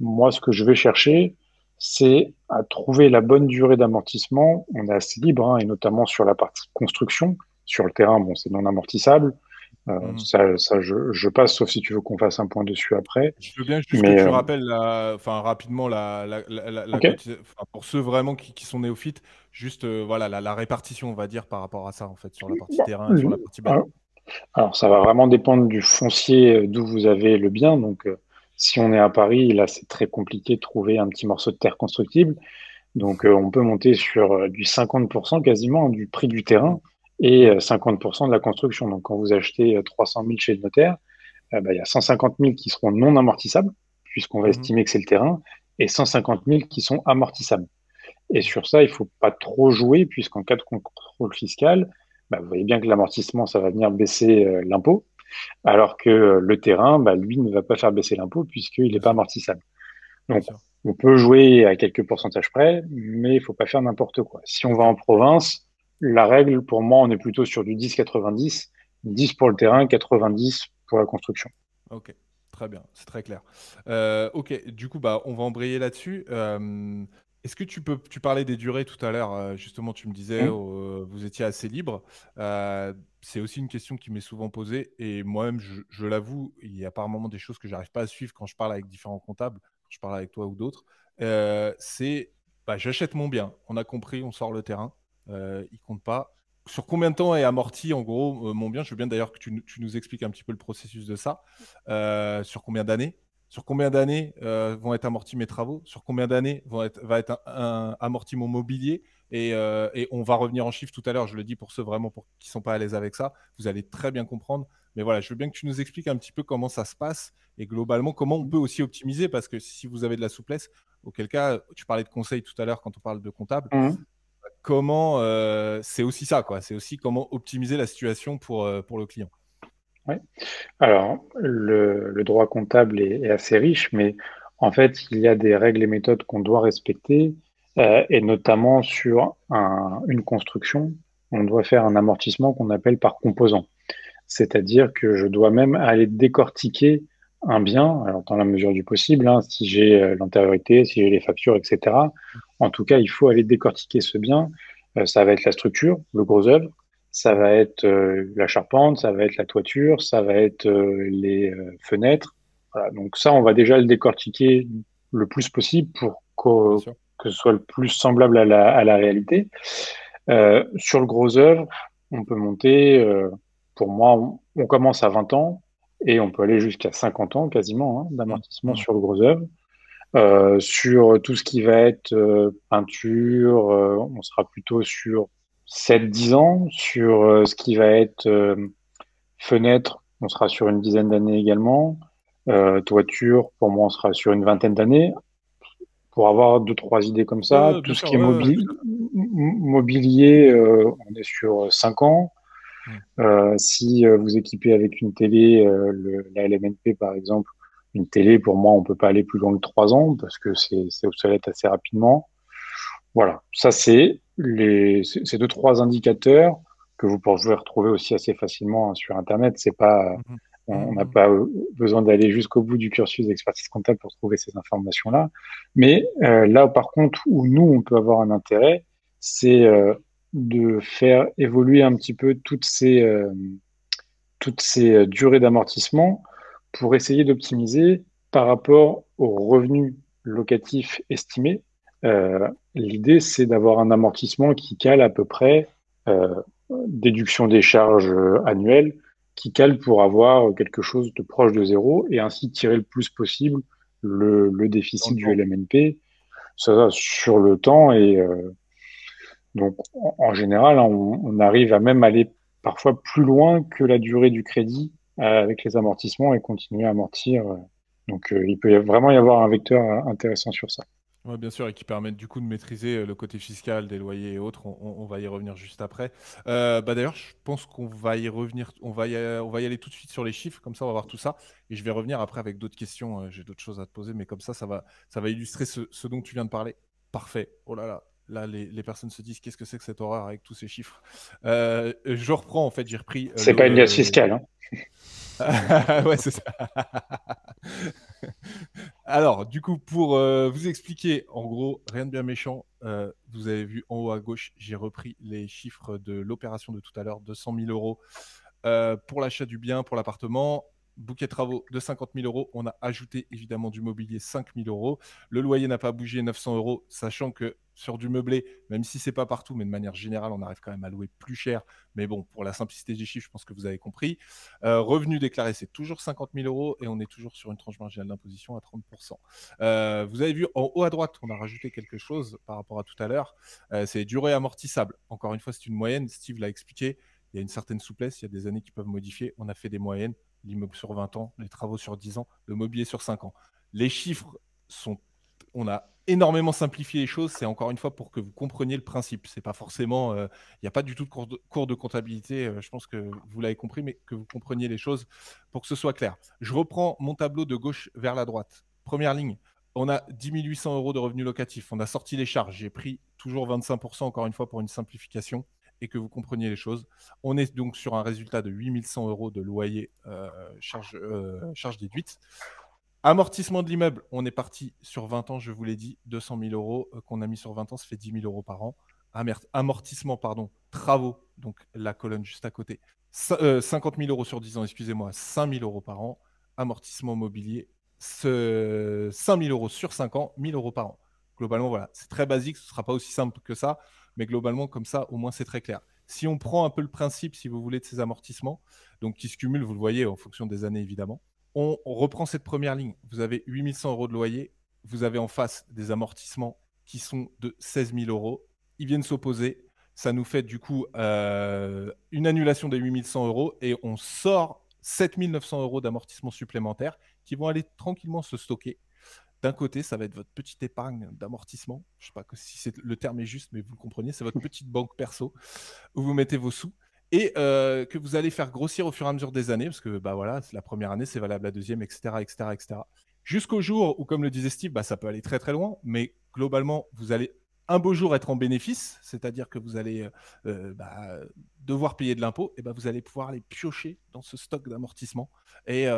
moi, ce que je vais chercher, c'est à trouver la bonne durée d'amortissement. On est assez libre, hein, et notamment sur la partie construction. Sur le terrain, bon, c'est non amortissable. Mhm. Je passe, sauf si tu veux qu'on fasse un point dessus après. Je veux bien juste que Mais tu rappelles enfin, rapidement la ok. enfin, pour ceux vraiment qui sont néophytes, juste voilà, la répartition, on va dire, par rapport à ça, en fait, sur la partie Bon, terrain et sur la partie alors, bâti. alors, ça va vraiment dépendre du foncier d'où vous avez le bien. Donc, si on est à Paris, là, c'est très compliqué de trouver un petit morceau de terre constructible. Donc, on peut monter sur du 50% quasiment du prix du terrain. et Ouais. 50% de la construction. Donc, quand vous achetez 300 000 chez le notaire, il y a 150 000 qui seront non amortissables, puisqu'on va Mhm. estimer que c'est le terrain, et 150 000 qui sont amortissables. Et sur ça, il faut pas trop jouer, puisqu'en cas de contrôle fiscal, vous voyez bien que l'amortissement, ça va venir baisser l'impôt, alors que le terrain, lui, ne va pas faire baisser l'impôt, puisqu'il n'est Bien pas sûr, amortissable. bien Donc, sûr. on peut jouer à quelques pourcentages près, mais il faut pas faire n'importe quoi. Si on va Ok. en province, la règle, pour moi, on est plutôt sur du 10-90, 10 pour le terrain, 90 pour la construction. Ok, très bien, c'est très clair. Ok, du coup, on va embrayer là-dessus. Est-ce que tu parlais des durées tout à l'heure, justement, tu me disais, Mmh. vous étiez assez libre. C'est aussi une question qui m'est souvent posée, et moi-même, je l'avoue, il y a par moments des choses que j'arrive pas à suivre quand je parle avec différents comptables, quand je parle avec toi ou d'autres. J'achète mon bien, on a compris, on sort le terrain, il compte pas. Sur combien de temps est amorti, en gros, mon bien? Je veux bien d'ailleurs que tu nous expliques un petit peu le processus de ça. Sur combien d'années? Sur combien d'années vont être amortis mes travaux? Sur combien d'années va être amorti mon mobilier? Et on va revenir en chiffres tout à l'heure, je le dis pour ceux vraiment qui ne sont pas à l'aise avec ça. Vous allez très bien comprendre. Mais voilà, je veux bien que tu nous expliques un petit peu comment ça se passe et globalement comment on peut aussi optimiser, parce que si vous avez de la souplesse, auquel cas, tu parlais de conseils tout à l'heure quand on parle de comptable, Mmh. comment c'est aussi ça, quoi. C'est aussi comment optimiser la situation pour le client. Ouais. Alors, le droit comptable est assez riche, mais en fait, il y a des règles et méthodes qu'on doit respecter, et notamment sur une construction, on doit faire un amortissement qu'on appelle par composant. C'est-à-dire que je dois même aller décortiquer un bien, alors dans la mesure du possible, hein, si j'ai l'antériorité, si j'ai les factures, etc. En tout cas, il faut aller décortiquer ce bien. Ça va être la structure, le gros œuvre, ça Mm. va être la charpente, ça va être la toiture, ça va être les fenêtres. Voilà, donc ça, on va déjà le décortiquer le plus possible pour Bien sûr. que ce soit le plus semblable à à la réalité. Sur le gros œuvre, on peut monter, pour moi, on commence à 20 ans et on peut aller jusqu'à 50 ans quasiment, hein, Mm, d'amortissement mm. sur le gros œuvre. Sur tout ce qui va être peinture, on sera plutôt sur 7-10 ans. Sur ce qui va être fenêtre, on sera sur une dizaine d'années également. Toiture, pour moi, on sera sur une vingtaine d'années. Pour avoir deux, trois idées comme ça, Ouais, tout bien ce sûr, qui est ouais, ouais, tout à fait. mobilier, on est sur 5 ans. Mm. Si vous équipez avec une télé, la LMNP par exemple, une télé, pour moi, on peut pas aller plus loin que 3 ans parce que c'est obsolète assez rapidement. Voilà, ça c'est deux, trois indicateurs que vous pouvez retrouver aussi assez facilement, hein, sur Internet. C'est pas, Mhm. on n'a Mhm. pas besoin d'aller jusqu'au bout du cursus d'expertise comptable pour trouver ces informations-là. Mais là, par contre, où nous, on peut avoir un intérêt, c'est de faire évoluer un petit peu toutes ces durées d'amortissement pour essayer d'optimiser par rapport aux revenus locatifs estimés. L'idée, c'est d'avoir un amortissement qui cale à peu près, euh, déduction des charges annuelles, qui cale pour avoir quelque chose de proche de zéro et ainsi tirer le plus possible le Dans déficit le du temps. LMNP, ça sur le temps. Et donc, en général, on arrive à même aller parfois plus loin que la durée du crédit avec les amortissements et continuer à amortir. Donc, il peut vraiment y avoir un vecteur intéressant sur ça. Ouais, bien sûr, et qui permettent du coup de maîtriser le côté fiscal des loyers et autres. On va y revenir juste après. D'ailleurs, je pense qu'on va y revenir. On va y aller tout de suite sur les chiffres, comme ça on va voir tout ça. Et je vais revenir après avec d'autres questions. J'ai d'autres choses à te poser, mais comme ça va illustrer ce dont tu viens de parler. Parfait. Oh là là. Là, les personnes se disent qu'est-ce que c'est que cette horreur avec tous ces chiffres. Je reprends, en fait, j'ai repris C'est pas une liasse fiscale, hein. Ouais, c'est ça. Alors, du coup, pour vous expliquer, en gros, rien de bien méchant, vous avez vu en haut à gauche, j'ai repris les chiffres de l'opération de tout à l'heure, 200 000 euros pour l'achat du bien, pour l'appartement. Bouquet de travaux de 50 000 euros. On a ajouté évidemment du mobilier 5 000 euros. Le loyer n'a pas bougé, 900 euros, sachant que sur du meublé, même si c'est pas partout, mais de manière générale, on arrive quand même à louer plus cher. Mais bon, pour la simplicité des chiffres, je pense que vous avez compris. Revenu déclaré, c'est toujours 50 000 euros et on est toujours sur une tranche marginale d'imposition à 30%. Vous avez vu en haut à droite, on a rajouté quelque chose par rapport à tout à l'heure. C'est durée amortissable. Encore une fois, c'est une moyenne. Steve l'a expliqué. Il y a une certaine souplesse. Il y a des années qui peuvent modifier. On a fait des moyennes. L'immeuble sur 20 ans, les travaux sur 10 ans, le mobilier sur 5 ans. Les chiffres sont... On a énormément simplifié les choses. C'est encore une fois pour que vous compreniez le principe. C'est pas forcément... Il n'y a pas du tout de cours de comptabilité. Je pense que vous l'avez compris, mais que vous compreniez les choses pour que ce soit clair. Je reprends mon tableau de gauche vers la droite. Première ligne. On a 10 800 euros de revenus locatifs. On a sorti les charges. J'ai pris toujours 25%, encore une fois, pour une simplification et que vous compreniez les choses. On est donc sur un résultat de 8 100 euros de loyer charge déduite. Amortissement de l'immeuble, on est parti sur 20 ans, je vous l'ai dit, 200 000 euros qu'on a mis sur 20 ans, ça fait 10 000 euros par an. Amortissement, pardon, travaux, donc la colonne juste à côté, 50 000 euros sur 10 ans, excusez-moi, 5 000 euros par an. Amortissement mobilier, 5 000 euros sur 5 ans, 1 000 euros par an. Globalement, voilà, c'est très basique, ce ne sera pas aussi simple que ça, mais globalement, comme ça, au moins, c'est très clair. Si on prend un peu le principe, si vous voulez, de ces amortissements, donc qui se cumulent, vous le voyez, en fonction des années, évidemment, on reprend cette première ligne. Vous avez 8 100 euros de loyer. Vous avez en face des amortissements qui sont de 16 000 euros. Ils viennent s'opposer. Ça nous fait du coup une annulation des 8 100 euros et on sort 7 900 euros d'amortissement supplémentaires qui vont aller tranquillement se stocker. D'un côté, ça va être votre petite épargne d'amortissement. Je ne sais pas si le terme est juste, mais vous le comprenez. C'est votre petite banque perso où vous mettez vos sous et que vous allez faire grossir au fur et à mesure des années, parce que bah, voilà, la première année, c'est valable la deuxième, etc. etc., etc. Jusqu'au jour où, comme le disait Steve, bah, ça peut aller très très loin, mais globalement, vous allez un beau jour être en bénéfice, c'est-à-dire que vous allez devoir payer de l'impôt, et bah, vous allez pouvoir aller piocher dans ce stock d'amortissement, et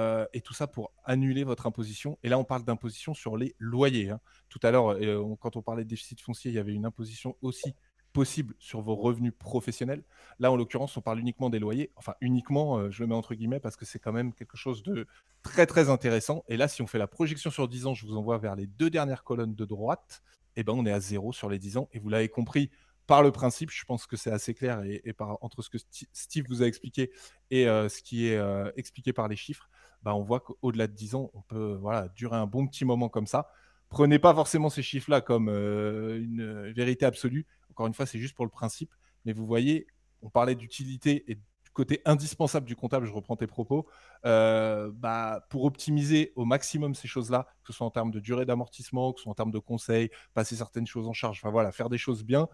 tout ça pour annuler votre imposition. Et là, on parle d'imposition sur les loyers. Hein. Tout à l'heure, quand on parlait de déficit foncier, il y avait une imposition aussi possible sur vos revenus professionnels. Là, en l'occurrence, on parle uniquement des loyers. Enfin, uniquement, je le mets entre guillemets parce que c'est quand même quelque chose de très, très intéressant. Et là, si on fait la projection sur 10 ans, je vous envoie vers les deux dernières colonnes de droite, eh ben, on est à 0 sur les 10 ans. Et vous l'avez compris par le principe, je pense que c'est assez clair et entre ce que Steve vous a expliqué et ce qui est expliqué par les chiffres, bah, on voit qu'au-delà de 10 ans, on peut durer un bon petit moment comme ça. Prenez pas forcément ces chiffres-là comme une vérité absolue. Encore une fois, c'est juste pour le principe. Mais vous voyez, on parlait d'utilité et du côté indispensable du comptable, je reprends tes propos, pour optimiser au maximum ces choses-là, que ce soit en termes de durée d'amortissement, que ce soit en termes de conseils, passer certaines choses en charge, enfin voilà, faire des choses bien,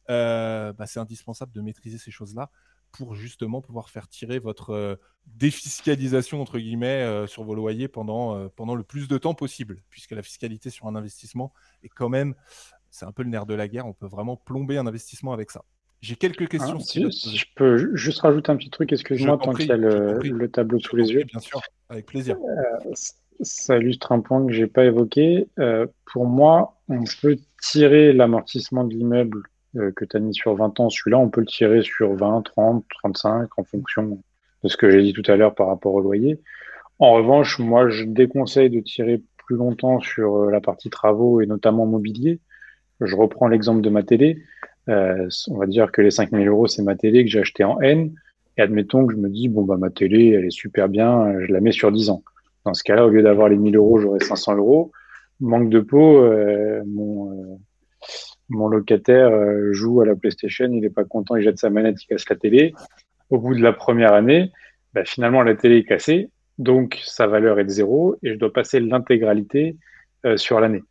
c'est indispensable de maîtriser ces choses-là pour justement pouvoir faire tirer votre défiscalisation, entre guillemets, sur vos loyers pendant le plus de temps possible, puisque la fiscalité sur un investissement est quand même, c'est un peu le nerf de la guerre, on peut vraiment plomber un investissement avec ça. J'ai quelques questions. Si je peux juste rajouter un petit truc, excuse-moi, tant qu'il y a le tableau sous les yeux. Bien sûr, avec plaisir. Ça illustre un point que j'ai pas évoqué. Pour moi, on peut tirer l'amortissement de l'immeuble que tu as mis sur 20 ans. Celui-là, on peut le tirer sur 20, 30, 35 en fonction de ce que j'ai dit tout à l'heure par rapport au loyer. En revanche, moi, je déconseille de tirer plus longtemps sur la partie travaux et notamment mobilier. Je reprends l'exemple de ma télé. On va dire que les 5 000 euros, c'est ma télé que j'ai achetée en N. Et admettons que je me dis, bon, bah, ma télé, elle est super bien, je la mets sur 10 ans. Dans ce cas-là, au lieu d'avoir les 1 000 euros, j'aurai 500 euros. Manque de peau, mon locataire joue à la PlayStation, il n'est pas content, il jette sa manette, il casse la télé. Au bout de la première année, bah, finalement, la télé est cassée, donc sa valeur est de 0 et je dois passer l'intégralité sur l'année.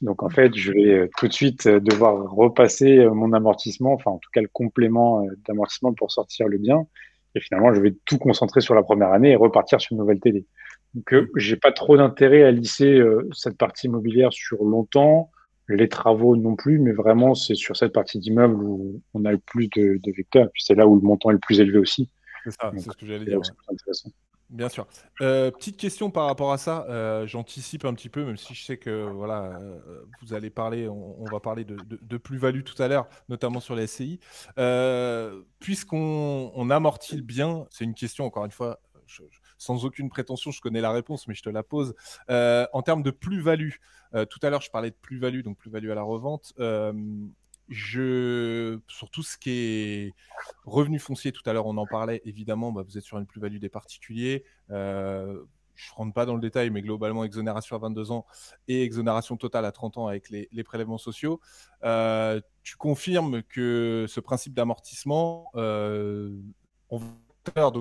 Donc en fait, je vais tout de suite devoir repasser mon amortissement, enfin en tout cas le complément d'amortissement pour sortir le bien. Et finalement, je vais tout concentrer sur la première année et repartir sur une nouvelle télé. Donc j'ai pas trop d'intérêt à lisser cette partie immobilière sur longtemps, les travaux non plus, mais vraiment c'est sur cette partie d'immeuble où on a le plus de vecteurs. Puis c'est là où le montant est le plus élevé aussi. C'est ça, c'est ce que j'allais dire. C'est intéressant. Bien sûr. Petite question par rapport à ça, j'anticipe un petit peu, même si je sais que voilà, vous allez parler, on va parler de plus-value tout à l'heure, notamment sur les SCI. Puisqu'on amortit le bien, c'est une question, encore une fois, sans aucune prétention, je connais la réponse, mais je te la pose. En termes de plus-value, tout à l'heure, je parlais de plus-value, donc plus-value à la revente. Sur tout ce qui est revenu foncier, tout à l'heure on en parlait, évidemment, vous êtes sur une plus-value des particuliers. Je ne rentre pas dans le détail, mais globalement, exonération à 22 ans et exonération totale à 30 ans avec les prélèvements sociaux. Tu confirmes que ce principe d'amortissement, donc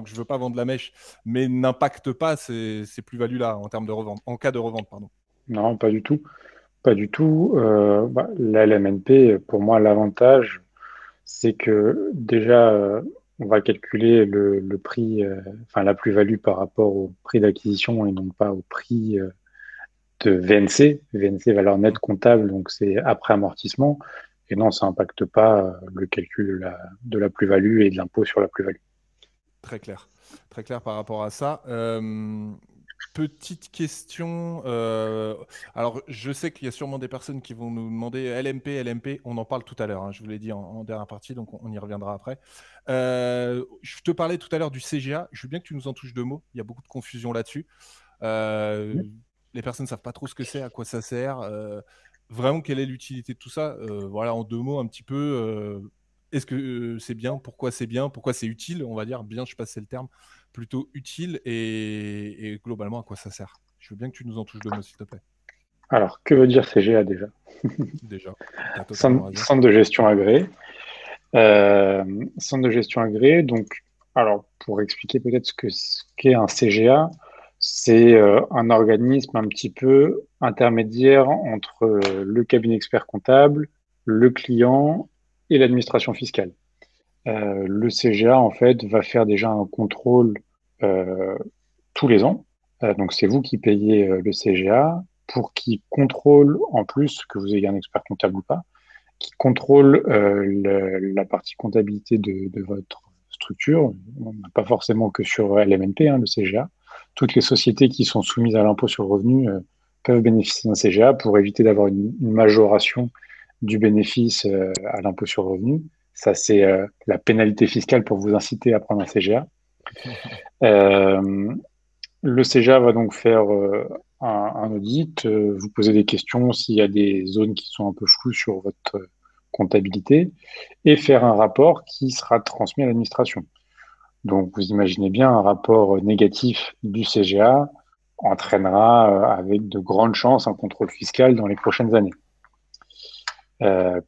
je ne veux pas vendre la mèche, mais n'impacte pas ces plus-values-là en termes de revente, en cas de revente, pardon. Non, pas du tout. Pas du tout. La LMNP, pour moi, l'avantage, c'est que déjà, on va calculer le prix, enfin la plus-value par rapport au prix d'acquisition et non pas au prix de VNC. VNC, valeur nette comptable, donc c'est après amortissement. Et non, ça n'impacte pas le calcul de la plus-value et de l'impôt sur la plus-value. Très clair par rapport à ça. Petite question. Alors, je sais qu'il y a sûrement des personnes qui vont nous demander LMP. On en parle tout à l'heure. Hein, je vous l'ai dit en dernière partie, donc on y reviendra après. Je te parlais tout à l'heure du CGA. Je veux bien que tu nous en touches deux mots. Il y a beaucoup de confusion là-dessus. Les personnes ne savent pas trop ce que c'est, à quoi ça sert. Vraiment, quelle est l'utilité de tout ça? Voilà, en deux mots, un petit peu. Est-ce que c'est bien? Pourquoi c'est utile? On va dire bien, je passe c'est le terme. Plutôt utile et globalement, à quoi ça sert? Je veux bien que tu nous en touches deux mots, s'il te plaît. Alors, que veut dire CGA déjà? Déjà, tu as totalement raison. Centre de gestion agréé. Centre de gestion agréé. Donc, alors, pour expliquer peut-être ce qu'est un CGA, c'est un organisme un petit peu intermédiaire entre le cabinet expert comptable, le client et l'administration fiscale. Le CGA, en fait, va faire déjà un contrôle tous les ans. Donc, c'est vous qui payez le CGA pour qu'il contrôle, en plus, que vous ayez un expert comptable ou pas, qui contrôle la partie comptabilité de votre structure. On n'a pas forcément que sur LMNP, hein, le CGA. Toutes les sociétés qui sont soumises à l'impôt sur le revenu peuvent bénéficier d'un CGA pour éviter d'avoir une majoration du bénéfice à l'impôt sur le revenu. Ça, c'est la pénalité fiscale pour vous inciter à prendre un CGA. Le CGA va donc faire un audit, vous poser des questions s'il y a des zones qui sont un peu floues sur votre comptabilité et faire un rapport qui sera transmis à l'administration. Donc, vous imaginez bien, un rapport négatif du CGA entraînera avec de grandes chances un contrôle fiscal dans les prochaines années.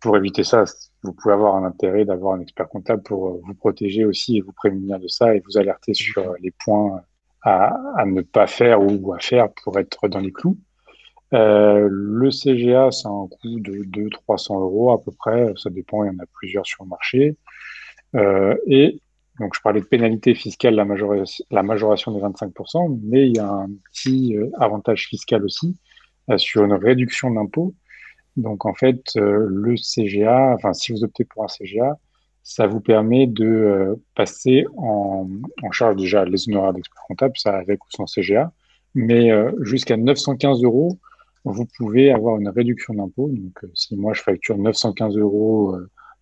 Pour éviter ça, vous pouvez avoir un intérêt d'avoir un expert comptable pour vous protéger aussi et vous prémunir de ça et vous alerter sur les points à ne pas faire ou à faire pour être dans les clous. Le CGA, c'est un coût de 200-300 euros à peu près. Ça dépend, il y en a plusieurs sur le marché. Et donc, je parlais de pénalité fiscale, la majoration de 25%, mais il y a un petit avantage fiscal aussi sur une réduction d'impôt. Donc, en fait, le CGA, enfin, si vous optez pour un CGA, ça vous permet de passer en charge déjà les honoraires d'expert comptable, ça avec ou sans CGA, mais jusqu'à 915 euros, vous pouvez avoir une réduction d'impôt. Donc, si moi je facture 915 euros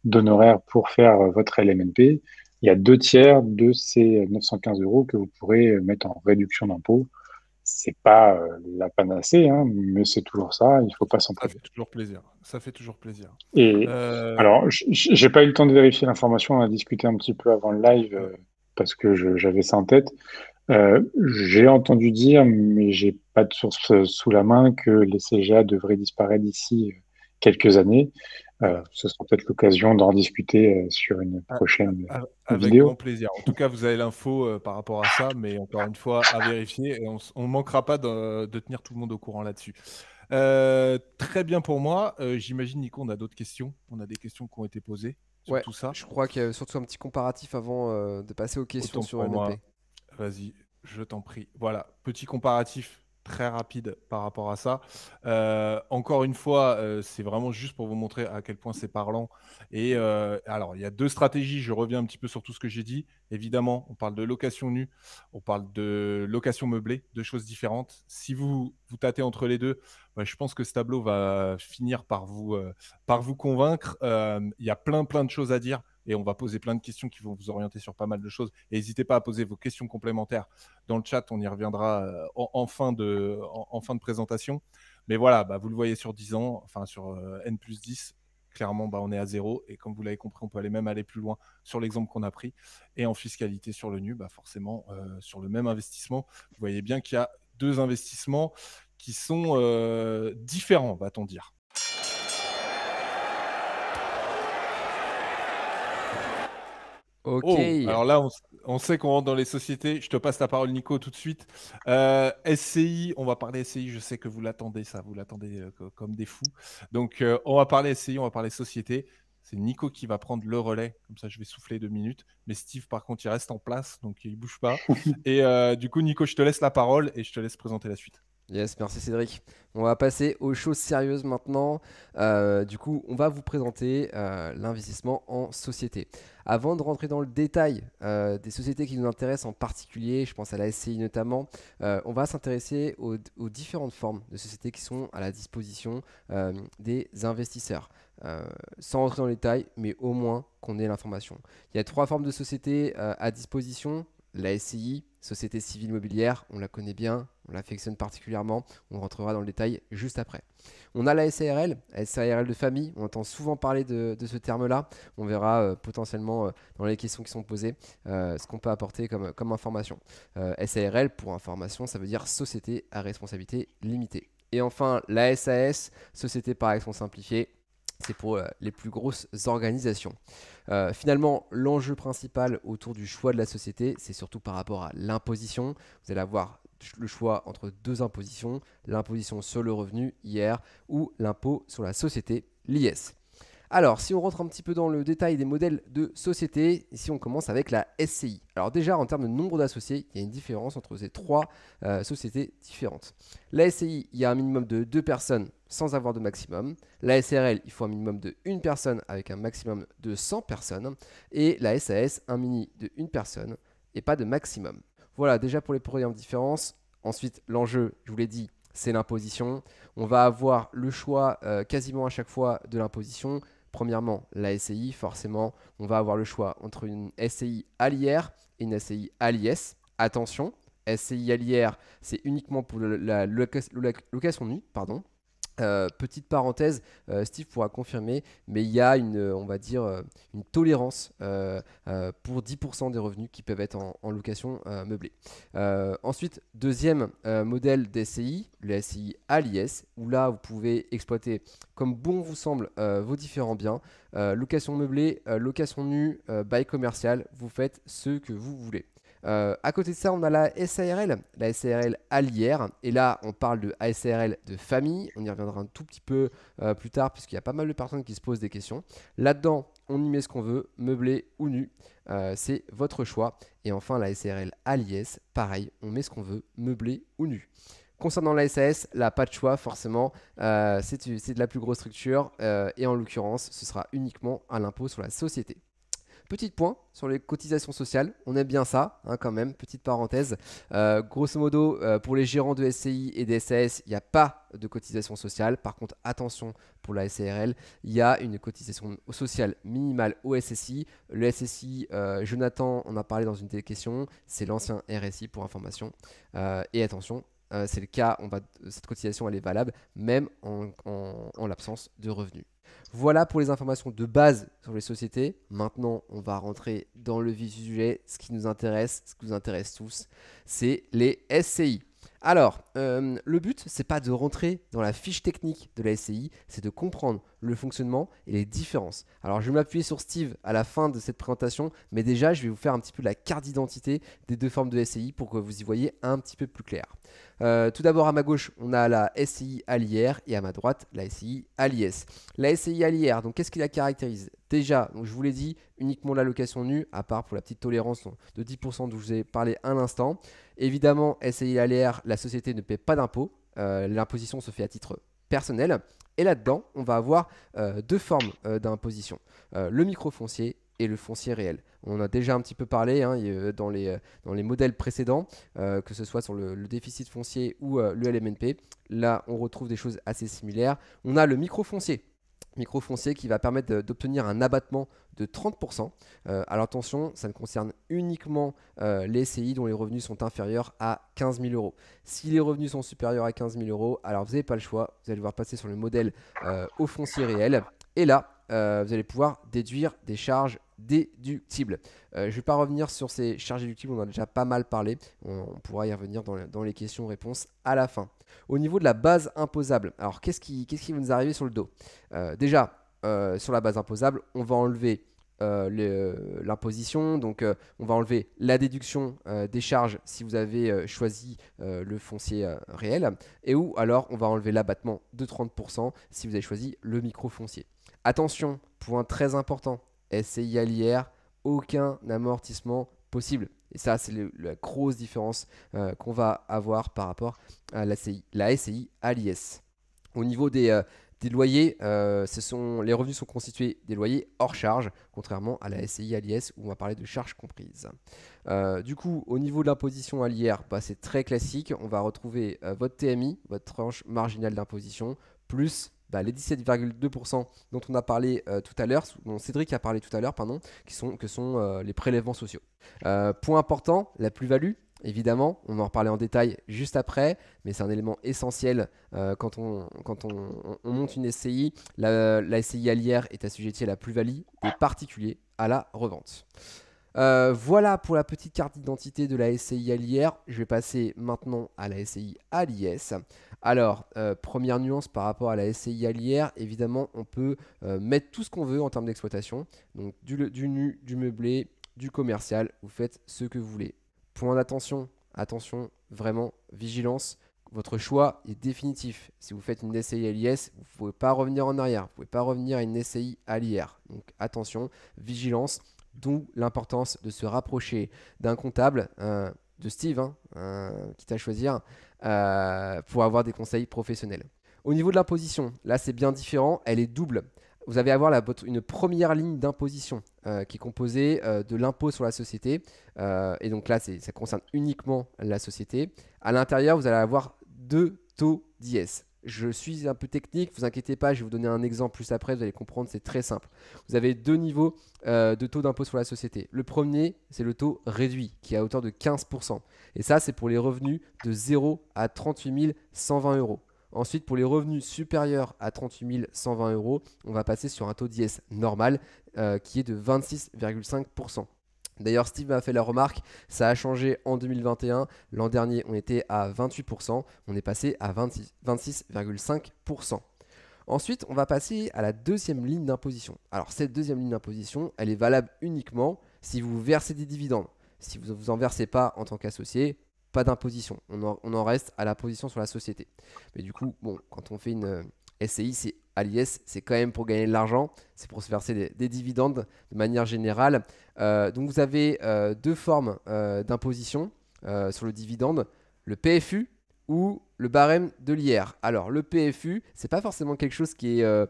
d'honoraires pour faire votre LMNP, il y a 2/3 de ces 915 euros que vous pourrez mettre en réduction d'impôt. C'est pas la panacée, hein, mais c'est toujours ça. Il faut pas s'en priver. Ça fait toujours plaisir. Ça fait toujours plaisir. Et alors, j'ai pas eu le temps de vérifier l'information. On a discuté un petit peu avant le live parce que j'avais ça en tête. J'ai entendu dire, mais j'ai pas de source sous la main, que les CGA devraient disparaître d'ici quelques années. Ce sera peut-être l'occasion d'en discuter sur une prochaine Avec vidéo. grand plaisir. En tout cas, vous avez l'info par rapport à ça, mais encore une fois, à vérifier. Et on ne manquera pas de tenir tout le monde au courant là-dessus. Très bien pour moi. J'imagine, Nico, on a d'autres questions. On a des questions qui ont été posées sur Ouais, tout ça. je crois qu'il y a surtout un petit comparatif avant de passer aux questions Autant sur pour moi. LMNP. Vas-y, je t'en prie. Voilà, petit comparatif très rapide par rapport à ça. Encore une fois, c'est vraiment juste pour vous montrer à quel point c'est parlant. Et alors, il y a deux stratégies. Je reviens un petit peu sur tout ce que j'ai dit. Évidemment, on parle de location nue, on parle de location meublée, deux choses différentes. Si vous tâtez entre les deux, je pense que ce tableau va finir par vous convaincre. Il y a plein de choses à dire. Et on va poser plein de questions qui vont vous orienter sur pas mal de choses. Et n'hésitez pas à poser vos questions complémentaires dans le chat. On y reviendra en fin de présentation. Mais voilà, vous le voyez sur 10 ans, enfin sur N+10, clairement, on est à 0. Et comme vous l'avez compris, on peut aller plus loin sur l'exemple qu'on a pris. Et en fiscalité sur le NU, forcément, sur le même investissement, vous voyez bien qu'il y a 2 investissements qui sont différents, va-t-on dire. Ok. Oh, alors là, on sait qu'on rentre dans les sociétés. Je te passe la parole, Nico, tout de suite. SCI, on va parler SCI. Je sais que vous l'attendez, ça. Vous l'attendez comme des fous. Donc, on va parler SCI, on va parler société. C'est Nico qui va prendre le relais. Comme ça, je vais souffler 2 minutes. Mais Steve, par contre, il reste en place, donc il ne bouge pas. Et du coup, Nico, je te laisse la parole et je te laisse présenter la suite. Yes, merci Cédric. On va passer aux choses sérieuses maintenant. Du coup, on va vous présenter l'investissement en société. Avant de rentrer dans le détail des sociétés qui nous intéressent en particulier, je pense à la SCI notamment, on va s'intéresser aux différentes formes de sociétés qui sont à la disposition des investisseurs. Sans rentrer dans le détail, mais au moins qu'on ait l'information. Il y a 3 formes de sociétés à disposition. La SCI, Société Civile Immobilière, on la connaît bien, on l'affectionne particulièrement, on rentrera dans le détail juste après. On a la SARL de famille, on entend souvent parler de ce terme-là, on verra potentiellement dans les questions qui sont posées ce qu'on peut apporter comme information. SARL, pour information, ça veut dire Société à responsabilité limitée. Et enfin, la SAS, Société par action simplifiée, c'est pour les plus grosses organisations. Finalement, l'enjeu principal autour du choix de la société, c'est surtout par rapport à l'imposition. Vous allez avoir le choix entre 2 impositions, l'imposition sur le revenu, IR, ou l'impôt sur la société, l'IS. Alors, si on rentre un petit peu dans le détail des modèles de société, ici on commence avec la SCI. Alors déjà, en termes de nombre d'associés, il y a une différence entre ces 3 sociétés différentes. La SCI, il y a un minimum de 2 personnes sans avoir de maximum. La SRL, il faut un minimum de 1 personne avec un maximum de 100 personnes. Et la SAS, un mini de 1 personne et pas de maximum. Voilà, déjà pour les premières différences. Ensuite, l'enjeu, je vous l'ai dit, c'est l'imposition. On va avoir le choix quasiment à chaque fois de l'imposition. Premièrement, la SCI, forcément, on va avoir le choix entre une SCI à l'IR et une SCI à l'IS. Attention, SCI à l'IR, c'est uniquement pour la location nue, pardon. Petite parenthèse, Steve pourra confirmer, mais il y a on va dire, une tolérance pour 10% des revenus qui peuvent être en location meublée. Ensuite, deuxième modèle d'SCI, le SCI à l'IS, où là, vous pouvez exploiter comme bon vous semble vos différents biens. Location meublée, location nue, bail commercial, vous faites ce que vous voulez. À côté de ça, on a la SARL à l'IR. Et là, on parle de SARL de famille. On y reviendra un tout petit peu plus tard, puisqu'il y a pas mal de personnes qui se posent des questions. Là-dedans, on y met ce qu'on veut, meublé ou nu. C'est votre choix. Et enfin, la SARL à l'IS, pareil, on met ce qu'on veut, meublé ou nu. Concernant la SAS, là, pas de choix, forcément. C'est de la plus grosse structure. Et en l'occurrence, ce sera uniquement à l'impôt sur la société. Petit point sur les cotisations sociales, on aime bien ça quand même, petite parenthèse. Grosso modo, pour les gérants de SCI et des SAS, il n'y a pas de cotisation sociale. Par contre, attention, pour la SARL, il y a une cotisation sociale minimale au SSI. Le SSI, Jonathan en a parlé dans une des questions, c'est l'ancien RSI pour information. Et attention, c'est le cas, cette cotisation elle est valable même en l'absence de revenus. Voilà pour les informations de base sur les sociétés. Maintenant, on va rentrer dans le vif du sujet. Ce qui nous intéresse, ce qui nous intéresse tous, c'est les SCI. Alors, le but, c'est pas de rentrer dans la fiche technique de la SCI, c'est de comprendre le fonctionnement et les différences. Alors, je vais m'appuyer sur Steve à la fin de cette présentation, mais déjà, je vais vous faire un petit peu la carte d'identité des 2 formes de SCI pour que vous y voyez un petit peu plus clair. Tout d'abord, à ma gauche, on a la SCI à l'IR et à ma droite, la SCI à l'IS. La SCI à l'IR, donc qu'est-ce qui la caractérise? Déjà, donc je vous l'ai dit, uniquement la location nue, à part pour la petite tolérance de 10% dont je vous ai parlé à l'instant. Évidemment, SCI à l'IR, la société ne paie pas d'impôt. L'imposition se fait à titre personnel. Et là-dedans, on va avoir 2 formes d'imposition. Le microfoncier et le foncier réel. On en a déjà un petit peu parlé dans les modèles précédents, que ce soit sur le déficit foncier ou le LMNP. Là, on retrouve des choses assez similaires. On a le microfoncier qui va permettre d'obtenir un abattement de 30%. Alors attention, ça ne concerne uniquement les SCI dont les revenus sont inférieurs à 15 000 euros. Si les revenus sont supérieurs à 15 000 euros, alors vous n'avez pas le choix. Vous allez devoir passer sur le modèle au foncier réel. Et là, vous allez pouvoir déduire des charges déductibles. Je ne vais pas revenir sur ces charges déductibles, on en a déjà pas mal parlé. On pourra y revenir dans les questions-réponses à la fin. Au niveau de la base imposable, alors qu'est-ce qui va nous arriver sur le dos? Déjà, sur la base imposable, on va enlever l'imposition, donc on va enlever la déduction des charges si vous avez choisi le foncier réel, et ou alors on va enlever l'abattement de 30% si vous avez choisi le micro-foncier. Attention, point très important, SCI à l'IR, aucun amortissement possible. Et ça, c'est la grosse différence qu'on va avoir par rapport à la SCI à l'IS. Au niveau des loyers, les revenus sont constitués des loyers hors charge, contrairement à la SCI à l'IS où on va parler de charges comprises. Du coup, au niveau de l'imposition à l'IR, c'est très classique. On va retrouver votre TMI, votre tranche marginale d'imposition, plus les 17,2% dont on a parlé tout à l'heure, dont Cédric a parlé tout à l'heure, pardon, que sont les prélèvements sociaux. Point important, la plus-value. Évidemment, on en reparlait en détail juste après, mais c'est un élément essentiel quand on monte une SCI. La SCI à l'IR est assujettie à la plus-value des particuliers à la revente. Voilà pour la petite carte d'identité de la SCI à l'IR. Je vais passer maintenant à la SCI à l'IS. Alors, première nuance par rapport à la SCI à l'IR, évidemment, on peut mettre tout ce qu'on veut en termes d'exploitation. Donc, du nu, du meublé, du commercial, vous faites ce que vous voulez. Point d'attention, attention, vraiment, vigilance. Votre choix est définitif. Si vous faites une SCI à l'IS, vous ne pouvez pas revenir en arrière. Vous ne pouvez pas revenir à une SCI à l'IR. Donc attention, vigilance, d'où l'importance de se rapprocher d'un comptable, de Steve, quitte à choisir, pour avoir des conseils professionnels. Au niveau de l'imposition, là c'est bien différent, elle est double. Vous allez avoir une première ligne d'imposition qui est composée de l'impôt sur la société. Et donc là, ça concerne uniquement la société. À l'intérieur, vous allez avoir 2 taux d'IS. Je suis un peu technique, ne vous inquiétez pas, je vais vous donner un exemple juste après, vous allez comprendre, c'est très simple. Vous avez 2 niveaux de taux d'impôt sur la société. Le premier, c'est le taux réduit, qui est à hauteur de 15%. Et ça, c'est pour les revenus de 0 à 38 120 euros. Ensuite, pour les revenus supérieurs à 38 120 euros, on va passer sur un taux d'IS normal qui est de 26,5%. D'ailleurs, Steve m'a fait la remarque, ça a changé en 2021. L'an dernier, on était à 28%, on est passé à 26,5%. Ensuite, on va passer à la deuxième ligne d'imposition. Alors, cette deuxième ligne d'imposition, elle est valable uniquement si vous versez des dividendes. Si vous n'en versez pas en tant qu'associé, pas d'imposition. On en reste à l'imposition sur la société. Mais du coup, quand on fait une SCI, à l'IS, c'est quand même pour gagner de l'argent. C'est pour se verser des dividendes de manière générale. Donc, vous avez 2 formes d'imposition sur le dividende. Le PFU ou le barème de l'IR. Alors, le PFU, c'est pas forcément quelque chose qui est...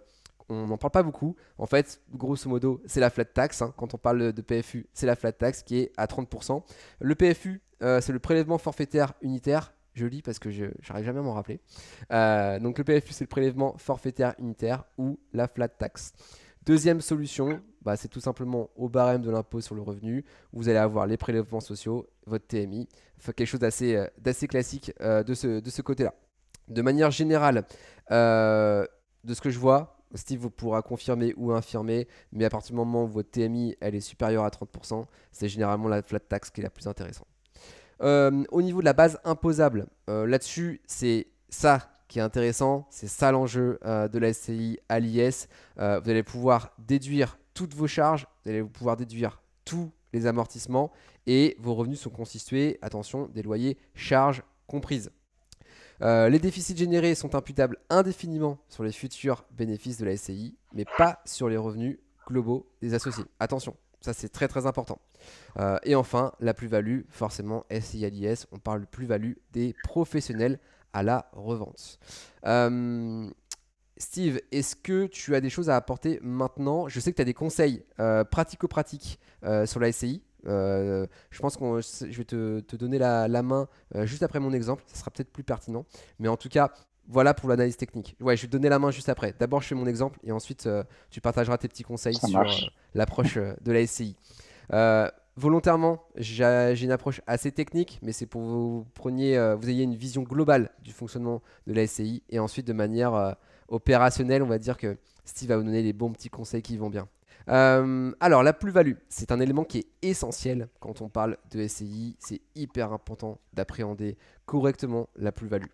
on n'en parle pas beaucoup. En fait, grosso modo, c'est la flat tax. Quand on parle de PFU, c'est la flat tax qui est à 30%. Le PFU, c'est le prélèvement forfaitaire unitaire. Je lis parce que je n'arrive jamais à m'en rappeler. Donc le PFU, c'est le prélèvement forfaitaire unitaire ou la flat tax. Deuxième solution, c'est tout simplement au barème de l'impôt sur le revenu. Vous allez avoir les prélèvements sociaux, votre TMI. Enfin, quelque chose d'assez classique de ce côté-là. De manière générale, de ce que je vois, Steve vous pourra confirmer ou infirmer, mais à partir du moment où votre TMI elle est supérieure à 30%, c'est généralement la flat tax qui est la plus intéressante. Au niveau de la base imposable, là-dessus, c'est ça qui est intéressant, c'est ça l'enjeu de la SCI à l'IS. Vous allez pouvoir déduire toutes vos charges, vous allez pouvoir déduire tous les amortissements et vos revenus sont constitués, attention, des loyers charges comprises. Les déficits générés sont imputables indéfiniment sur les futurs bénéfices de la SCI, mais pas sur les revenus globaux des associés. Attention, ça c'est très très important. Et enfin, la plus-value, forcément, SCI à l'IS, on parle de plus-value des professionnels à la revente. Steve, est-ce que tu as des choses à apporter maintenant? Je sais que tu as des conseils pratico-pratiques sur la SCI. Je pense que je vais te donner la main juste après mon exemple, ça sera peut-être plus pertinent. Mais en tout cas, voilà pour l'analyse technique. Ouais, je vais te donner la main juste après. D'abord, je fais mon exemple et ensuite, tu partageras tes petits conseils sur l'approche de la SCI. Volontairement, j'ai une approche assez technique, mais c'est pour que vous ayez une vision globale du fonctionnement de la SCI et ensuite de manière opérationnel, on va dire que Steve va vous donner les bons petits conseils qui vont bien. Alors, la plus-value, c'est un élément qui est essentiel quand on parle de SCI. C'est hyper important d'appréhender correctement la plus-value.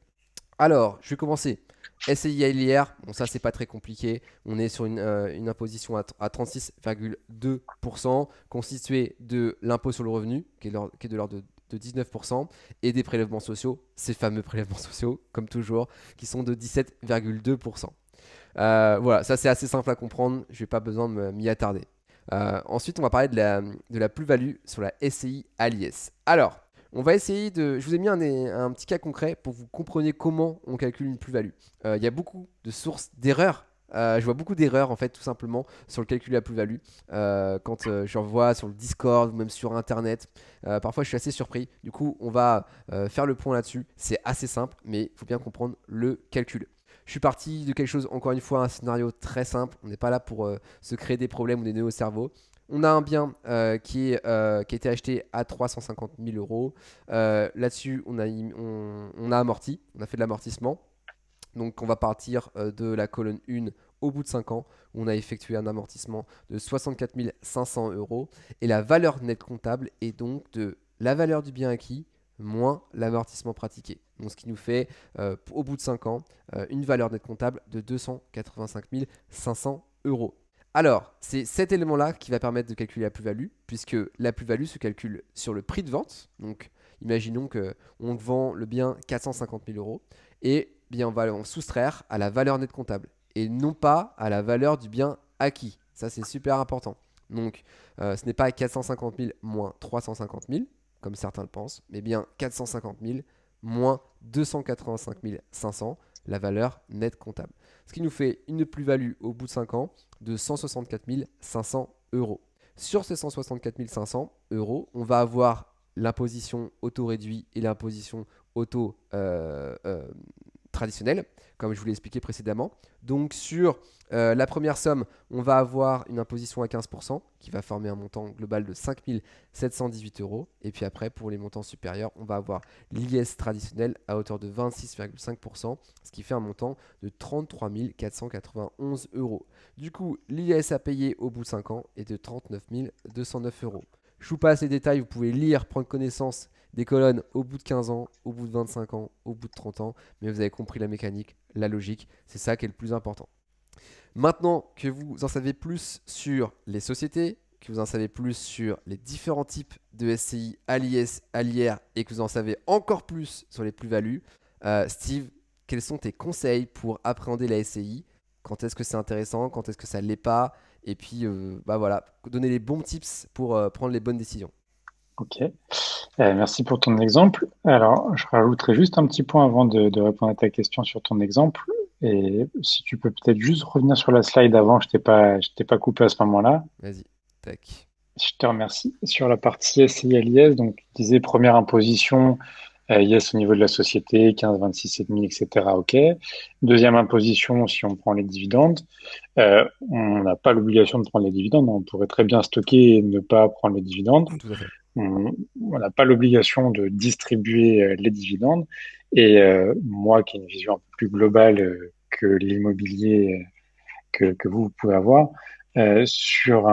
Alors, je vais commencer. SCI à LIR, bon ça c'est pas très compliqué. On est sur une imposition à 36,2%, constituée de l'impôt sur le revenu, qui est de l'ordre de 19%, et des prélèvements sociaux, ces fameux prélèvements sociaux, comme toujours, qui sont de 17,2%. Voilà, ça c'est assez simple à comprendre, je n'ai pas besoin de m'y attarder. Ensuite, on va parler de la plus-value sur la SCI à l'IS. Alors, on va essayer de... Je vous ai mis un petit cas concret pour que vous compreniez comment on calcule une plus-value. Il y a beaucoup de sources d'erreurs. Je vois beaucoup d'erreurs en fait tout simplement sur le calcul de la plus-value. Quand j'en vois sur le Discord ou même sur Internet, parfois je suis assez surpris. Du coup, on va faire le point là-dessus. C'est assez simple, mais il faut bien comprendre le calcul. Je suis parti de quelque chose, encore une fois, un scénario très simple. On n'est pas là pour se créer des problèmes ou des nœuds au cerveau. On a un bien qui a été acheté à 350 000 euros. Là-dessus, on a amorti, on a fait de l'amortissement. Donc, on va partir de la colonne 1 au bout de 5 ans. On a effectué un amortissement de 64 500 euros. Et la valeur nette comptable est donc de la valeur du bien acquis moins l'amortissement pratiqué. Donc, ce qui nous fait, au bout de 5 ans, une valeur nette comptable de 285 500 euros. Alors, c'est cet élément-là qui va permettre de calculer la plus-value, puisque la plus-value se calcule sur le prix de vente. Donc, imaginons qu'on vend le bien 450 000 euros et bien on va en soustraire à la valeur nette comptable et non pas à la valeur du bien acquis. Ça, c'est super important. Donc, ce n'est pas 450 000 moins 350 000, comme certains le pensent, mais bien 450 000 moins 285 500, la valeur nette comptable. Ce qui nous fait une plus-value au bout de 5 ans de 164 500 euros. Sur ces 164 500 euros, on va avoir l'imposition auto-réduit et l'imposition auto-traditionnelle, comme je vous l'ai expliqué précédemment. Donc sur la première somme, on va avoir une imposition à 15% qui va former un montant global de 5 718 euros. Et puis après, pour les montants supérieurs, on va avoir l'IS traditionnel à hauteur de 26,5%, ce qui fait un montant de 33 491 euros. Du coup, l'IS à payer au bout de 5 ans est de 39 209 euros. Je vous passe les détails, vous pouvez lire, prendre connaissance des colonnes au bout de 15 ans, au bout de 25 ans, au bout de 30 ans, mais vous avez compris la mécanique, la logique, c'est ça qui est le plus important. Maintenant que vous en savez plus sur les sociétés, que vous en savez plus sur les différents types de SCI à l'IS, à l'IR et que vous en savez encore plus sur les plus-values, Steve, quels sont tes conseils pour appréhender la SCI? Quand est-ce que c'est intéressant? Quand est-ce que ça ne l'est pas? Et puis, voilà, donner les bons tips pour prendre les bonnes décisions. Ok, merci pour ton exemple. Alors, je rajouterai juste un petit point avant de répondre à ta question sur ton exemple. Et si tu peux peut-être juste revenir sur la slide avant, je t'ai pas coupé à ce moment-là. Vas-y, tac. Je te remercie. Sur la partie SCI à l'IS, donc tu disais première imposition, IS au niveau de la société, 15, 26 et demi, etc. Ok. Deuxième imposition, si on prend les dividendes, on n'a pas l'obligation de prendre les dividendes. On pourrait très bien stocker et ne pas prendre les dividendes. Tout à fait. On n'a pas l'obligation de distribuer les dividendes. Et moi, qui ai une vision un peu plus globale que l'immobilier que vous pouvez avoir, sur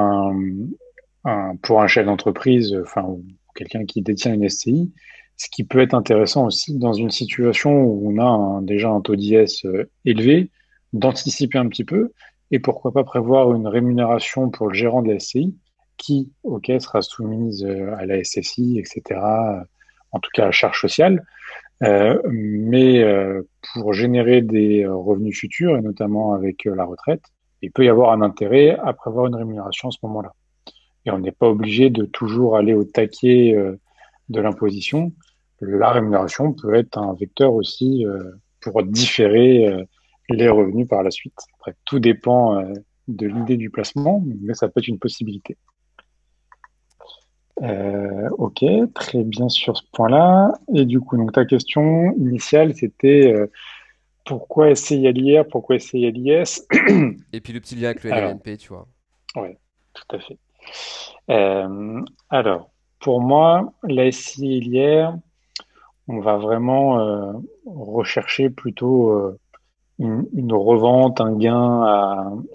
pour un chef d'entreprise, enfin, ou quelqu'un qui détient une SCI, ce qui peut être intéressant aussi dans une situation où on a déjà un taux d'IS élevé, d'anticiper un petit peu et pourquoi pas prévoir une rémunération pour le gérant de la SCI qui, ok, sera soumise à la SSI, etc., en tout cas à charge sociale, mais pour générer des revenus futurs, et notamment avec la retraite, il peut y avoir un intérêt à prévoir une rémunération à ce moment-là. Et on n'est pas obligé de toujours aller au taquet de l'imposition. La rémunération peut être un vecteur aussi pour différer les revenus par la suite. Après, tout dépend de l'idée du placement, mais ça peut être une possibilité. Ok, très bien sur ce point-là. Et du coup, donc ta question initiale, c'était pourquoi SCI à l'IR, pourquoi SCI à l'IS? Et puis le petit lien avec le Alors, LMNP, tu vois. ouais, tout à fait. Alors, pour moi, la SCI et l'IR, on va vraiment rechercher plutôt une revente, un gain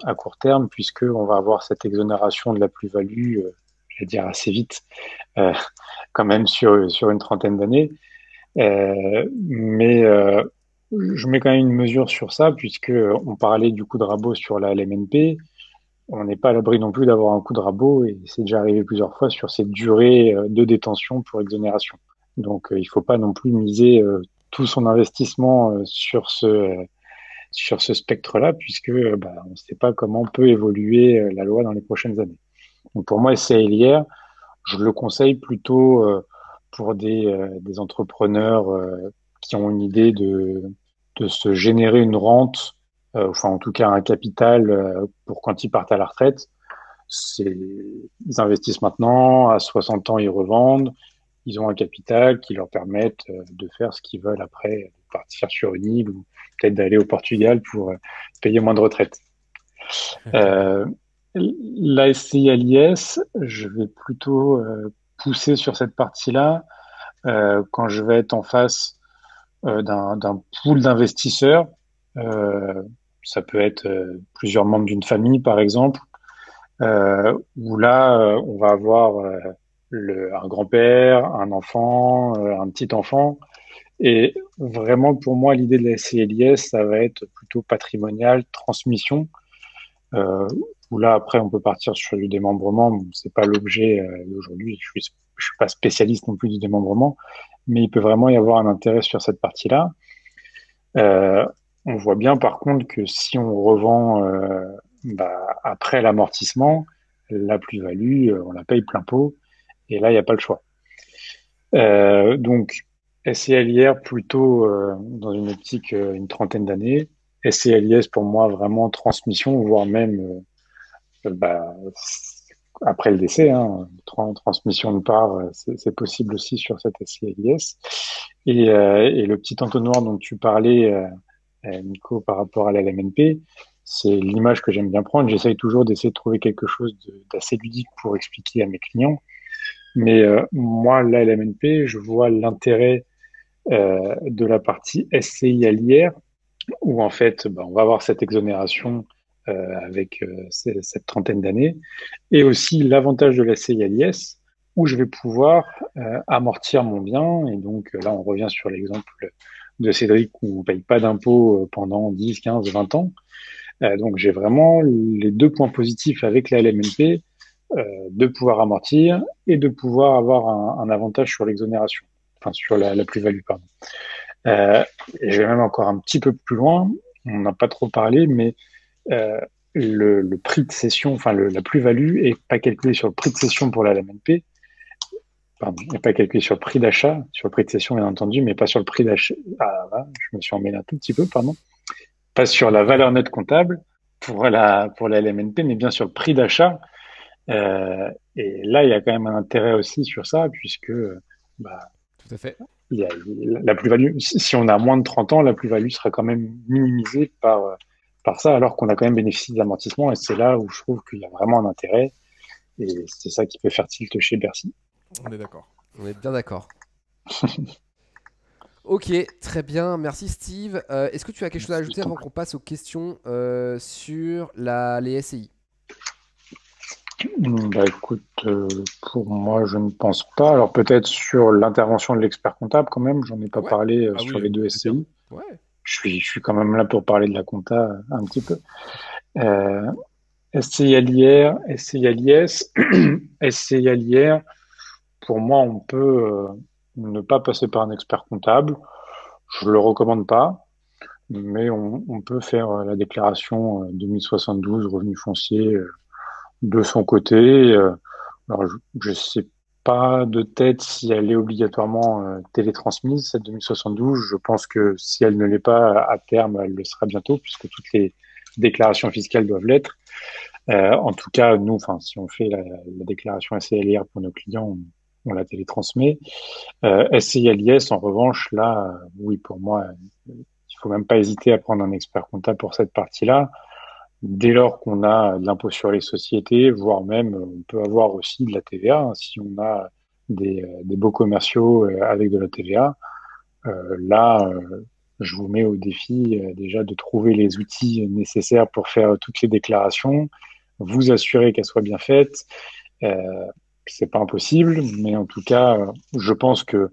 à court terme, puisque on va avoir cette exonération de la plus-value, je vais dire assez vite, euh, quand même sur une trentaine d'années. Mais je mets quand même une mesure sur ça, puisque on parlait du coup de rabot sur la LMNP. On n'est pas à l'abri non plus d'avoir un coup de rabot, et c'est déjà arrivé plusieurs fois sur cette durée de détention pour exonération. Donc, il faut pas non plus miser tout son investissement sur ce spectre-là, puisque on ne sait pas comment peut évoluer la loi dans les prochaines années. Donc, pour moi, SCLIR, je le conseille plutôt pour des entrepreneurs qui ont une idée de se générer une rente, enfin en tout cas un capital pour quand ils partent à la retraite. Ils investissent maintenant, à 60 ans ils revendent, ils ont un capital qui leur permette de faire ce qu'ils veulent après, de partir sur une île ou peut-être d'aller au Portugal pour payer moins de retraite. Euh, la SCI à l'IS, je vais plutôt pousser sur cette partie-là quand je vais être en face d'un pool d'investisseurs. Euh, Ça peut être plusieurs membres d'une famille, par exemple, où là, on va avoir un grand-père, un enfant, un petit enfant. Et vraiment, pour moi, l'idée de la SCLIS, ça va être plutôt patrimonial, transmission, euh, où là, après, on peut partir sur du démembrement. Bon, c'est pas l'objet d'aujourd'hui. Je suis pas spécialiste non plus du démembrement, mais il peut vraiment y avoir un intérêt sur cette partie-là. Euh, on voit bien, par contre, que si on revend après l'amortissement, la plus-value, on la paye plein pot, et là, il n'y a pas le choix. Donc, SCLIR plutôt dans une optique une trentaine d'années. SCLIS pour moi vraiment transmission, voire même bah, après le décès, hein, transmission de part, c'est possible aussi sur cette SCLIS. Et le petit entonnoir dont tu parlais, Nico, par rapport à la LMNP, c'est l'image que j'aime bien prendre. J'essaye toujours d'essayer de trouver quelque chose d'assez ludique pour expliquer à mes clients. Mais moi, la LMNP, je vois l'intérêt de la partie SCI à l'IR, où en fait, on va avoir cette exonération avec cette trentaine d'années, et aussi l'avantage de la SCI à l'IS, où je vais pouvoir amortir mon bien. Et donc là, on revient sur l'exemple de Cédric, où on ne paye pas d'impôts pendant 10, 15, 20 ans. Donc j'ai vraiment les deux points positifs avec la LMNP, de pouvoir amortir et de pouvoir avoir un avantage sur l'exonération, enfin sur la plus-value, pardon. Et je vais même encore un petit peu plus loin, on n'a pas trop parlé, mais euh, le prix de cession, enfin la plus-value est pas calculée sur le prix de cession pour la LMNP, pardon, n'est pas calculée sur le prix d'achat, sur le prix de cession bien entendu, mais pas sur le prix d'achat. Ah, là, je me suis emmêlé un tout petit peu, pardon. Pas sur la valeur nette comptable pour la LMNP, mais bien sur le prix d'achat. Et là, il y a quand même un intérêt aussi sur ça, puisque bah, Tout à fait. il y a la plus-value, si on a moins de 30 ans, la plus-value sera quand même minimisée par ça, alors qu'on a quand même bénéficié de l'amortissement. Et c'est là où je trouve qu'il y a vraiment un intérêt. Et c'est ça qui peut faire tilt chez Bercy. On est d'accord. On est bien d'accord. Ok, très bien. Merci Steve. Est-ce que tu as quelque chose à ajouter avant qu'on passe aux questions sur les SCI? Bah écoute, pour moi, je ne pense pas. Alors peut-être sur l'intervention de l'expert comptable quand même, j'en ai pas Ouais. parlé Ah sur oui, les deux c'est bien. SCI. Ouais. Je suis quand même là pour parler de la compta un petit peu. Euh, SCI à l'IR, SCI à l'IS, SCI à l'IR, pour moi, on peut ne pas passer par un expert comptable. Je le recommande pas, mais on peut faire la déclaration 2072 revenus fonciers de son côté. Alors, je sais pas de tête si elle est obligatoirement télétransmise, cette 2072. Je pense que si elle ne l'est pas à terme, elle le sera bientôt, puisque toutes les déclarations fiscales doivent l'être. En tout cas, nous, enfin, si on fait la déclaration SCLIR pour nos clients, on la télétransmet. SCILIS, en revanche, là, oui, pour moi, il faut même pas hésiter à prendre un expert comptable pour cette partie-là. Dès lors qu'on a de l'impôt sur les sociétés, voire même, on peut avoir aussi de la TVA, hein, si on a des beaux commerciaux avec de la TVA. Là, je vous mets au défi déjà de trouver les outils nécessaires pour faire toutes les déclarations, vous assurer qu'elles soient bien faites. C'est pas impossible, mais en tout cas, je pense que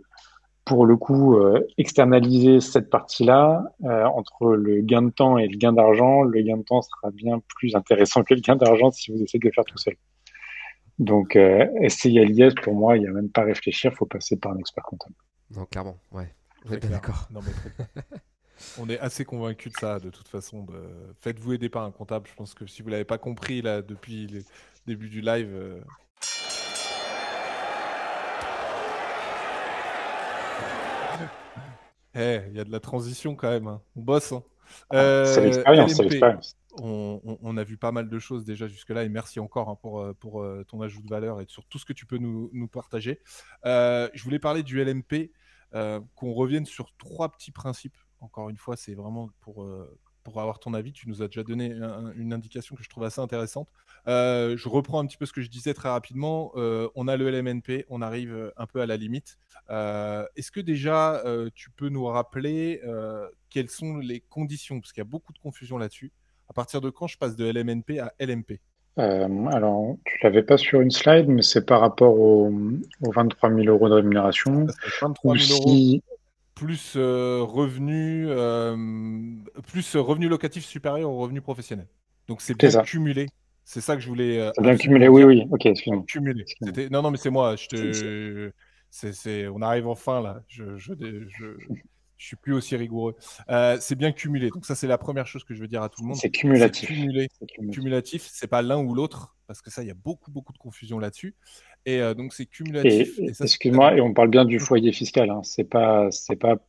pour le coup, externaliser cette partie-là, entre le gain de temps et le gain d'argent, le gain de temps sera bien plus intéressant que le gain d'argent si vous essayez de le faire tout seul. Donc, SCI à l'IS, pour moi, il n'y a même pas à réfléchir, il faut passer par un expert comptable. Non, clairement, ouais. On Très est bien clair. d'accord. Non, mais très clair. On est assez convaincu de ça, de toute façon. Faites-vous aider par un comptable. Je pense que si vous l'avez pas compris là depuis le début du live, il y a de la transition quand même, hein. On bosse, hein. C'est l'expérience, c'est LMP, l'expérience. on a vu pas mal de choses déjà jusque-là et merci encore, hein, pour ton ajout de valeur et sur tout ce que tu peux nous partager. Je voulais parler du LMP, qu'on revienne sur 3 petits principes. Encore une fois, c'est vraiment pour avoir ton avis. Tu nous as déjà donné une indication que je trouve assez intéressante. Je reprends un petit peu ce que je disais très rapidement. On a le LMNP, on arrive un peu à la limite. Est-ce que déjà, tu peux nous rappeler quelles sont les conditions? Parce qu'il y a beaucoup de confusion là-dessus. À partir de quand je passe de LMNP à LMP? Alors, tu l'avais pas sur une slide, mais c'est par rapport aux 23 000 euros de rémunération. Ça, c'est 23 Ou 000 euros si, plus revenu locatif supérieur au revenu professionnel. Donc c'est c'est bien ça, cumulé. C'est ça que je voulais c'est bien cumulé. absolument Oui, dire. oui, ok, excuse-moi. Cumulé. Excuse-moi. Non, non, mais c'est moi. C'est On arrive enfin là. Je suis plus aussi rigoureux. C'est bien cumulé. Donc ça, c'est la première chose que je veux dire à tout le monde. c'est C'est cumulatif. cumulé. C'est cumulatif. Cumulatif, c'est pas l'un ou l'autre, parce que ça, il y a beaucoup, beaucoup de confusion là-dessus. Et donc c'est cumulatif. Et ça, c'est très Excuse-moi, et on important. parle bien du foyer fiscal, hein. C'est pas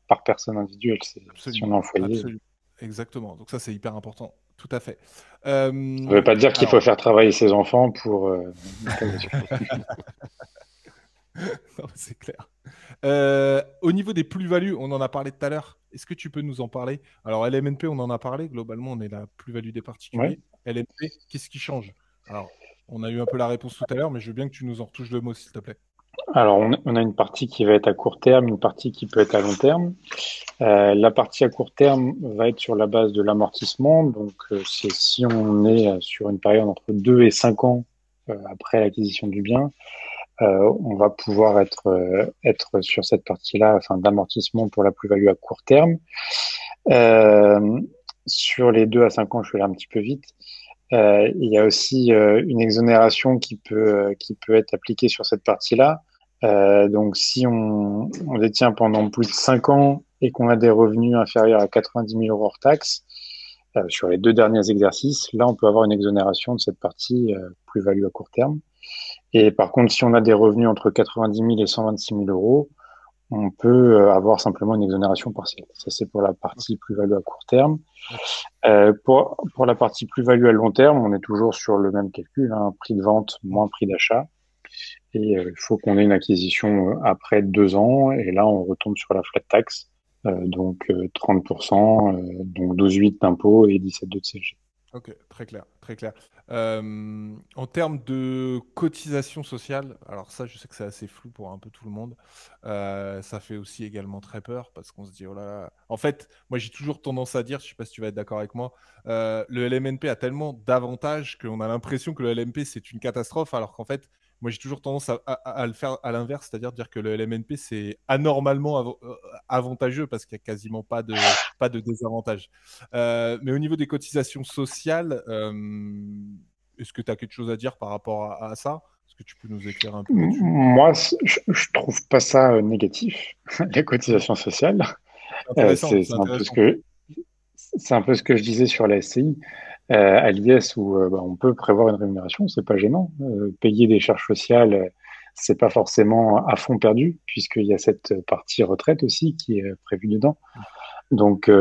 par personne individuelle. Si on Absolument. est en foyer. Absolument. Exactement. Donc ça, c'est hyper important. Tout à fait. Ça veut pas dire qu'il Alors, faut faire travailler ses enfants pour ne pas les assurer. non, c'est clair. Au niveau des plus-values, on en a parlé tout à l'heure. Est-ce que tu peux nous en parler? Alors, LMNP, on en a parlé. Globalement, on est la plus-value des Ouais. particuliers. LMP, qu'est-ce qui change? Alors, on a eu un peu la réponse tout à l'heure, mais je veux bien que tu nous en retouches deux mots, s'il te plaît. Alors, on a une partie qui va être à court terme, une partie qui peut être à long terme. La partie à court terme va être sur la base de l'amortissement. Donc, c'est si on est sur une période entre 2 et 5 ans après l'acquisition du bien, on va pouvoir être sur cette partie-là, enfin, d'amortissement pour la plus-value à court terme. Sur les 2 à 5 ans, je vais aller un petit peu vite. Il y a aussi une exonération qui peut être appliquée sur cette partie-là. Donc, si on détient pendant plus de 5 ans et qu'on a des revenus inférieurs à 90 000 euros hors taxe, sur les 2 derniers exercices, là, on peut avoir une exonération de cette partie plus-value à court terme. Et par contre, si on a des revenus entre 90 000 et 126 000 euros, on peut avoir simplement une exonération partielle. Ça, c'est pour la partie plus-value à court terme. Pour la partie plus-value à long terme, on est toujours sur le même calcul, hein, prix de vente moins prix d'achat. Et il faut qu'on ait une acquisition après 2 ans. Et là, on retombe sur la flat tax, donc 30%, donc 12,8 d'impôt et 17,2 de CSG. Ok, très clair, très clair. En termes de cotisation sociale, alors ça, je sais que c'est assez flou pour un peu tout le monde. Ça fait aussi également très peur parce qu'on se dit, oh là là. En fait, moi, j'ai toujours tendance à dire, je sais pas si tu vas être d'accord avec moi, le LMNP a tellement d'avantages qu'on a l'impression que le LMP, c'est une catastrophe, alors qu'en fait, moi, j'ai toujours tendance à le faire à l'inverse, c'est-à-dire dire que le LMNP, c'est anormalement avantageux parce qu'il n'y a quasiment pas de désavantages. Mais au niveau des cotisations sociales, est-ce que tu as quelque chose à dire par rapport à ça? Est-ce que tu peux nous éclairer un peu là-dessus? Moi, je trouve pas ça négatif, les cotisations sociales. C'est intéressant, C'est un peu ce que je disais sur la SCI. À l'IS où on peut prévoir une rémunération, c'est pas gênant. Payer des charges sociales, c'est pas forcément à fond perdu, puisqu'il y a cette partie retraite aussi qui est prévue dedans. Donc,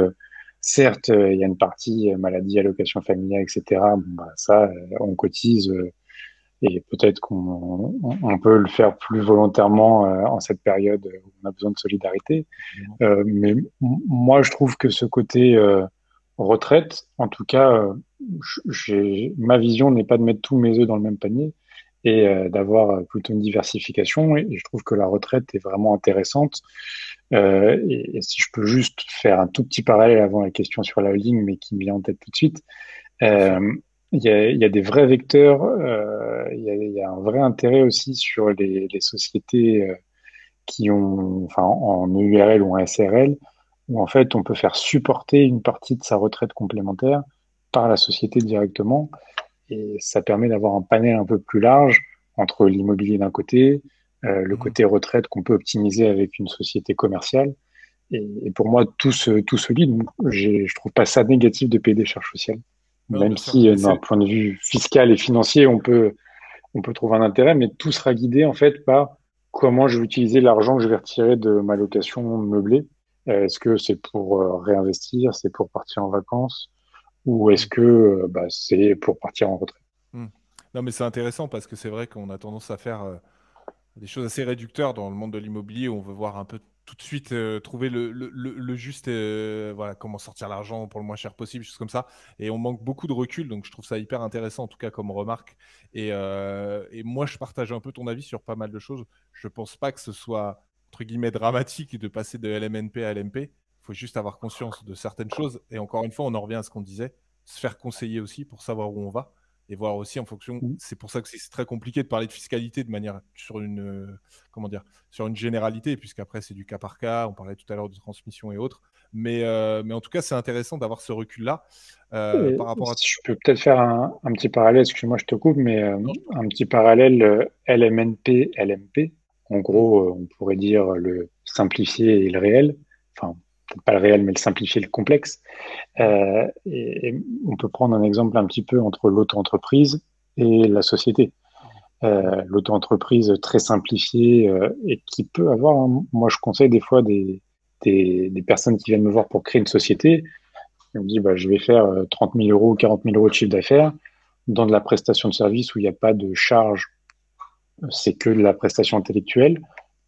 certes, il y a une partie maladie, allocation familiale, etc. Ça, on cotise et peut-être qu'on peut le faire plus volontairement en cette période où on a besoin de solidarité. Mais moi, je trouve que ce côté retraite, en tout cas, ma vision n'est pas de mettre tous mes œufs dans le même panier et d'avoir plutôt une diversification. Et je trouve que la retraite est vraiment intéressante. Et si je peux juste faire un tout petit parallèle avant la question sur la holding, mais qui me vient en tête tout de suite, Bien sûr. il y a des vrais vecteurs, il y a un vrai intérêt aussi sur les sociétés qui ont, enfin, en EURL ou en SRL, où en fait on peut faire supporter une partie de sa retraite complémentaire par la société directement, et ça permet d'avoir un panel un peu plus large entre l'immobilier d'un côté, le Mhm. côté retraite qu'on peut optimiser avec une société commerciale. Et pour moi, tout se lie. Donc, je trouve pas ça négatif de payer des charges sociales, Non, même bien sûr. si Mais d'un c'est point de vue fiscal et financier, on peut trouver un intérêt, mais tout sera guidé en fait par comment je vais utiliser l'argent que je vais retirer de ma location meublée. Est-ce que c'est pour réinvestir, c'est pour partir en vacances, ou est-ce Mm. que c'est pour partir en retraite? Mm. Non, mais c'est intéressant parce que c'est vrai qu'on a tendance à faire des choses assez réducteurs dans le monde de l'immobilier où on veut voir un peu tout de suite trouver le juste, voilà, comment sortir l'argent pour le moins cher possible, choses comme ça. Et on manque beaucoup de recul, donc je trouve ça hyper intéressant en tout cas comme remarque. Et moi, je partage un peu ton avis sur pas mal de choses. Je pense pas que ce soit entre guillemets dramatique de passer de LMNP à LMP. Il faut juste avoir conscience de certaines choses. Et encore une fois, on en revient à ce qu'on disait, se faire conseiller aussi pour savoir où on va et voir aussi en fonction. C'est pour ça que c'est très compliqué de parler de fiscalité de manière sur une comment dire sur une généralité, puisqu'après c'est du cas par cas. On parlait tout à l'heure de transmission et autres, mais en tout cas c'est intéressant d'avoir ce recul là Et par rapport à. si je peux peut-être faire un petit parallèle, excuse-moi, je te coupe, mais Non, un petit parallèle LMNP, LMP. En hmm, gros, on pourrait dire le simplifié et le réel. Enfin, peut-être pas le réel, mais le simplifié et le complexe. hmm, Et on peut prendre un exemple un petit peu entre l'auto-entreprise et la société. hmm, L'auto-entreprise très simplifiée et qui peut avoir, moi je conseille des fois des personnes qui viennent me voir pour créer une société. On me dit, bah, je vais faire 30 000 euros, 40 000 euros de chiffre d'affaires dans de la prestation de service où il n'y a pas de charge, c'est que de la prestation intellectuelle.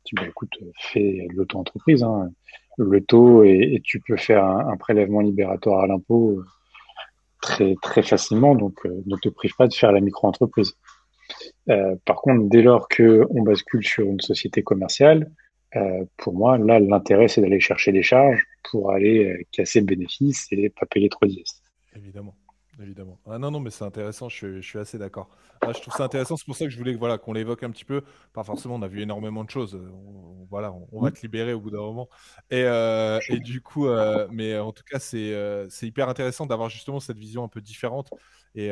Tu dis, bah, écoute, fais de l'auto-entreprise, hein, le taux et tu peux faire un prélèvement libératoire à l'impôt très facilement, donc ne te prive pas de faire la micro-entreprise. Par contre, dès lors qu'on bascule sur une société commerciale, pour moi, là, l'intérêt, c'est d'aller chercher des charges pour aller casser le bénéfice et pas payer trop d'IS. évidemment. Évidemment. Ah non, non, mais c'est intéressant, je suis assez d'accord. Ah, je trouve ça intéressant, c'est pour ça que je voulais voilà, qu'on l'évoque un petit peu. Pas forcément, on a vu énormément de choses. Voilà, on va te libérer au bout d'un moment. Et du coup, mais en tout cas, c'est hyper intéressant d'avoir justement cette vision un peu différente. Et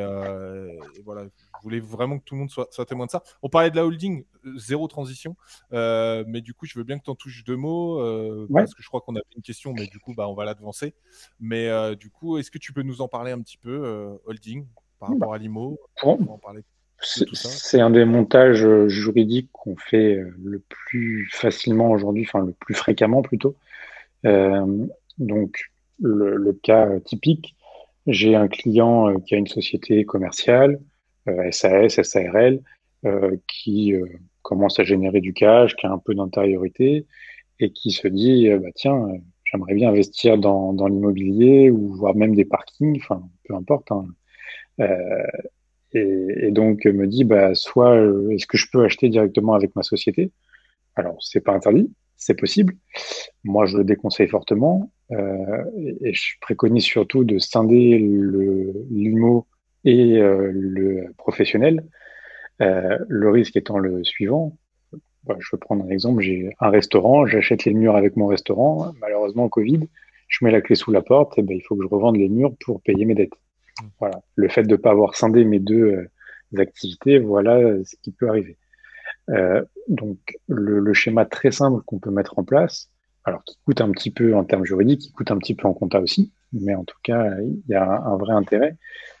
voilà, je voulais vraiment que tout le monde soit témoin de ça. On parlait de la holding, zéro transition. Mais du coup, je veux bien que tu en touches deux mots, Ouais. parce que je crois qu'on avait une question, mais du coup, bah, on va la devancer. Mais du coup, est-ce que tu peux nous en parler un petit peu, holding, par Bah, rapport à l'IMO, pour- on va en parler de tout ça. c'est un des montages juridiques qu'on fait le plus facilement aujourd'hui, enfin le plus fréquemment plutôt. Euh, donc, le cas typique, j'ai un client qui a une société commerciale, SAS, SARL, qui commence à générer du cash, qui a un peu d'antériorité et qui se dit, bah, tiens, j'aimerais bien investir dans l'immobilier ou voire même des parkings, enfin, peu importe, hein. Euh, et donc me dit, bah, soit est-ce que je peux acheter directement avec ma société? Alors, c'est pas interdit, c'est possible. Moi, je le déconseille fortement et je préconise surtout de scinder l'IMO et le professionnel. Le risque étant le suivant. Bah, je vais prendre un exemple. J'ai un restaurant, j'achète les murs avec mon restaurant. Malheureusement, Covid, je mets la clé sous la porte, et ben, il faut que je revende les murs pour payer mes dettes. Mm. Voilà. Le fait de ne pas avoir scindé mes deux activités, voilà ce qui peut arriver. Donc, le schéma très simple qu'on peut mettre en place, alors qui coûte un petit peu en termes juridiques, qui coûte un petit peu en compta aussi, mais en tout cas, il y a un vrai intérêt.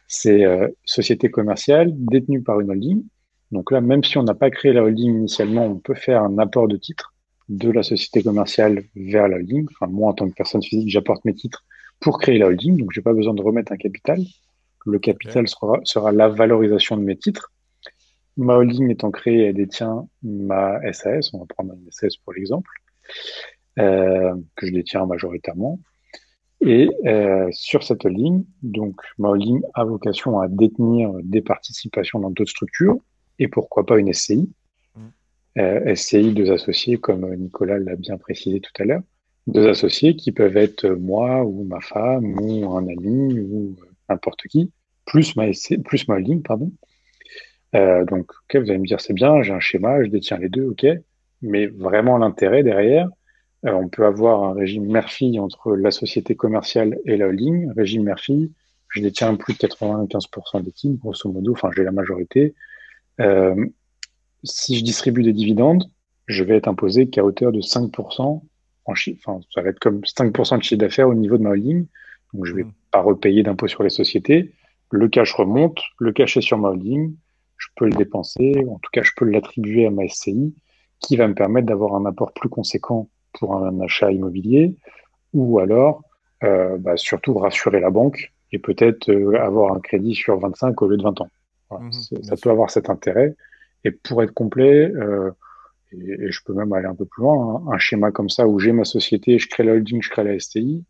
C'est société commerciale détenue par une holding. Donc là, même si on n'a pas créé la holding initialement, on peut faire un apport de titres de la société commerciale vers la holding. Enfin, moi, en tant que personne physique, j'apporte mes titres pour créer la holding, donc j'ai pas besoin de remettre un capital. Le Ok. capital sera la valorisation de mes titres. Ma holding étant créée, elle détient ma SAS, on va prendre une SAS pour l'exemple, que je détiens majoritairement. Et sur cette holding, donc ma holding a vocation à détenir des participations dans d'autres structures. et pourquoi pas une SCI. Mm. SCI, deux associés, comme Nicolas l'a bien précisé tout à l'heure. Deux associés qui peuvent être moi ou ma femme ou un ami ou n'importe qui, plus ma holding, pardon. Donc, ok, vous allez me dire, c'est bien, j'ai un schéma, je détiens les deux, ok. Mais vraiment l'intérêt derrière, on peut avoir un régime mère-fille entre la société commerciale et la holding. Régime mère-fille, je détiens plus de 95% des teams, grosso modo, enfin j'ai la majorité. Euh, Si je distribue des dividendes, je vais être imposé qu'à hauteur de 5% enfin, ça va être comme 5% de chiffre d'affaires au niveau de ma holding. Donc, je ne vais Mm. pas repayer d'impôt sur les sociétés. Le cash remonte, le cash est sur ma holding. Je peux le dépenser, en tout cas, je peux l'attribuer à ma SCI, qui va me permettre d'avoir un apport plus conséquent pour un achat immobilier, ou alors, surtout rassurer la banque et peut-être avoir un crédit sur 25 au lieu de 20 ans. Voilà, Bien ça peut sûr. avoir cet intérêt. Et pour être complet, et je peux même aller un peu plus loin, hein, un schéma comme ça où j'ai ma société, je crée la holding, je crée la STI,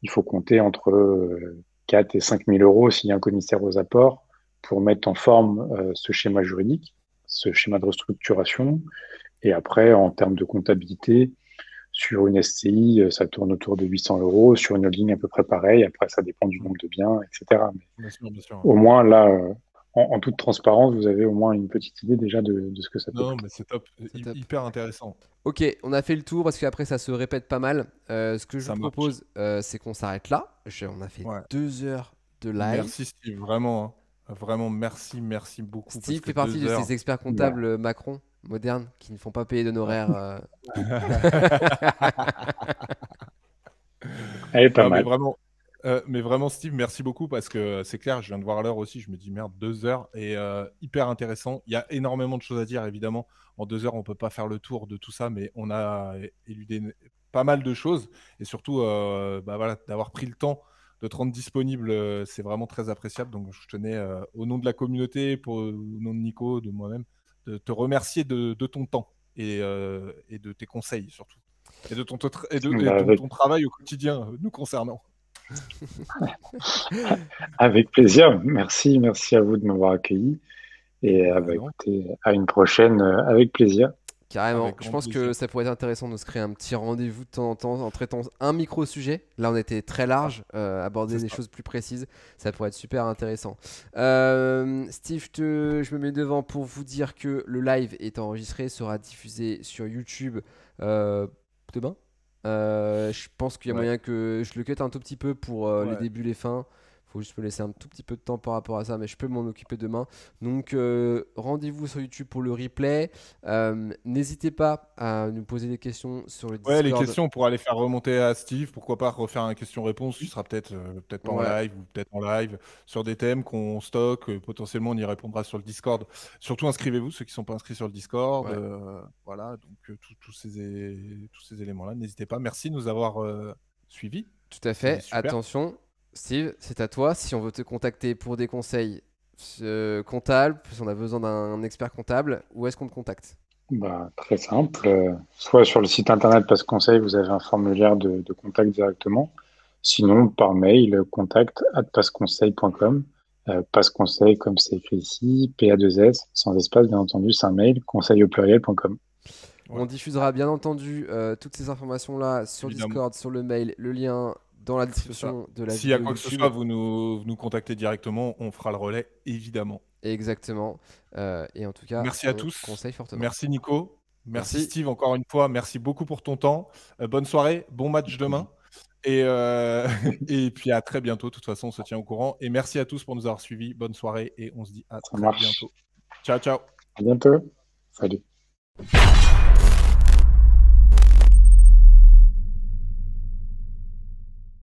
il faut compter entre 4 et 5 000 euros s'il y a un commissaire aux apports pour mettre en forme ce schéma juridique, ce schéma de restructuration. Et après, en termes de comptabilité, sur une SCI, ça tourne autour de 800 euros. Sur une holding, à peu près pareil. Après, ça dépend du Mm. nombre de biens, etc. Mais Bien sûr, bien sûr. au moins, là, en toute transparence, vous avez au moins une petite idée déjà de ce que ça peut Non, coûter. mais c'est top. C'est top. Hyper intéressant. Ok, on a fait le tour parce qu'après ça se répète pas mal. Ce que je vous Ça marche. propose, c'est qu'on s'arrête là. On a fait Ouais. 2 heures de live. Merci Steve, vraiment. Vraiment, merci beaucoup parce Steve que fait partie de 2 heures. ces experts Bah, comptables Macron modernes qui ne font pas payer d'honoraires. elle est pas Non, mal. mais vraiment, Steve, merci beaucoup parce que c'est clair, je viens de voir l'heure aussi, je me dis merde, 2 heures et hyper intéressant. Il y a énormément de choses à dire, évidemment. En 2 heures, on peut pas faire le tour de tout ça, mais on a éludé pas mal de choses et surtout, voilà, d'avoir pris le temps de te rendre disponible, c'est vraiment très appréciable. Donc, je tenais, au nom de la communauté, au nom de Nico, de moi-même, de te remercier de ton temps et de tes conseils surtout. Et de Bah, ton travail au quotidien nous concernant. avec plaisir. Merci à vous de m'avoir accueilli. Et Bah non, écoutez, à une prochaine, avec plaisir. Carrément. avec Je grand pense que plaisir. ça pourrait être intéressant de se créer un petit rendez-vous de temps en temps en traitant un micro-sujet. Là, on était très Ah, large, aborder c'est des ça. choses plus précises. Ça pourrait être super intéressant. Steve, je me mets devant pour vous dire que le live est enregistré, sera diffusé sur YouTube demain. Je pense qu'il y a Ouais, moyen que je le cut un tout petit peu pour les ouais. débuts, les fins. Faut juste me laisser un tout petit peu de temps par rapport à ça, mais je peux m'en occuper demain. Donc rendez-vous sur YouTube pour le replay. N'hésitez pas à nous poser des questions sur le Ouais, les Discord. questions, on pourra les faire remonter à Steve. Pourquoi pas refaire un question-réponse? Tu seras peut-être pas en Ouais, live ou peut-être en live sur des thèmes qu'on stocke. Potentiellement, on y répondra sur le Discord. Surtout, inscrivez-vous, ceux qui ne sont pas inscrits sur le Discord. ouais, Voilà, donc tous ces éléments-là, n'hésitez pas. Merci de nous avoir suivis. tout à C'était fait. super. Attention, Steve, c'est à toi. Si on veut te contacter pour des conseils comptables, si on a besoin d'un expert comptable, où est-ce qu'on te contacte? Très simple. Soit sur le site internet Passe Conseil, vous avez un formulaire de contact directement. Sinon, par mail, contact@passeconseil.com. Passe Conseil, comme c'est écrit ici, PA2S, sans espace, bien entendu, c'est un mail, conseil au pluriel.com. On Voilà, diffusera bien entendu toutes ces informations-là sur évidemment. Discord, sur le mail, le lien dans la C'est ça. description de la S'il y a vidéo quoi que ce YouTube. soit, vous nous contactez directement. On fera le relais, évidemment. Exactement. Et en tout cas, Merci à on tous. conseille fortement. Merci Nico. Merci Merci. Steve encore une fois. Merci beaucoup pour ton temps. Bonne soirée. Bon match demain. Et, et puis à très bientôt. De toute façon, on se tient au courant. Et merci à tous pour nous avoir suivis. Bonne soirée et on se dit à Ça très marche. bientôt. Ciao, ciao. À bientôt. Salut.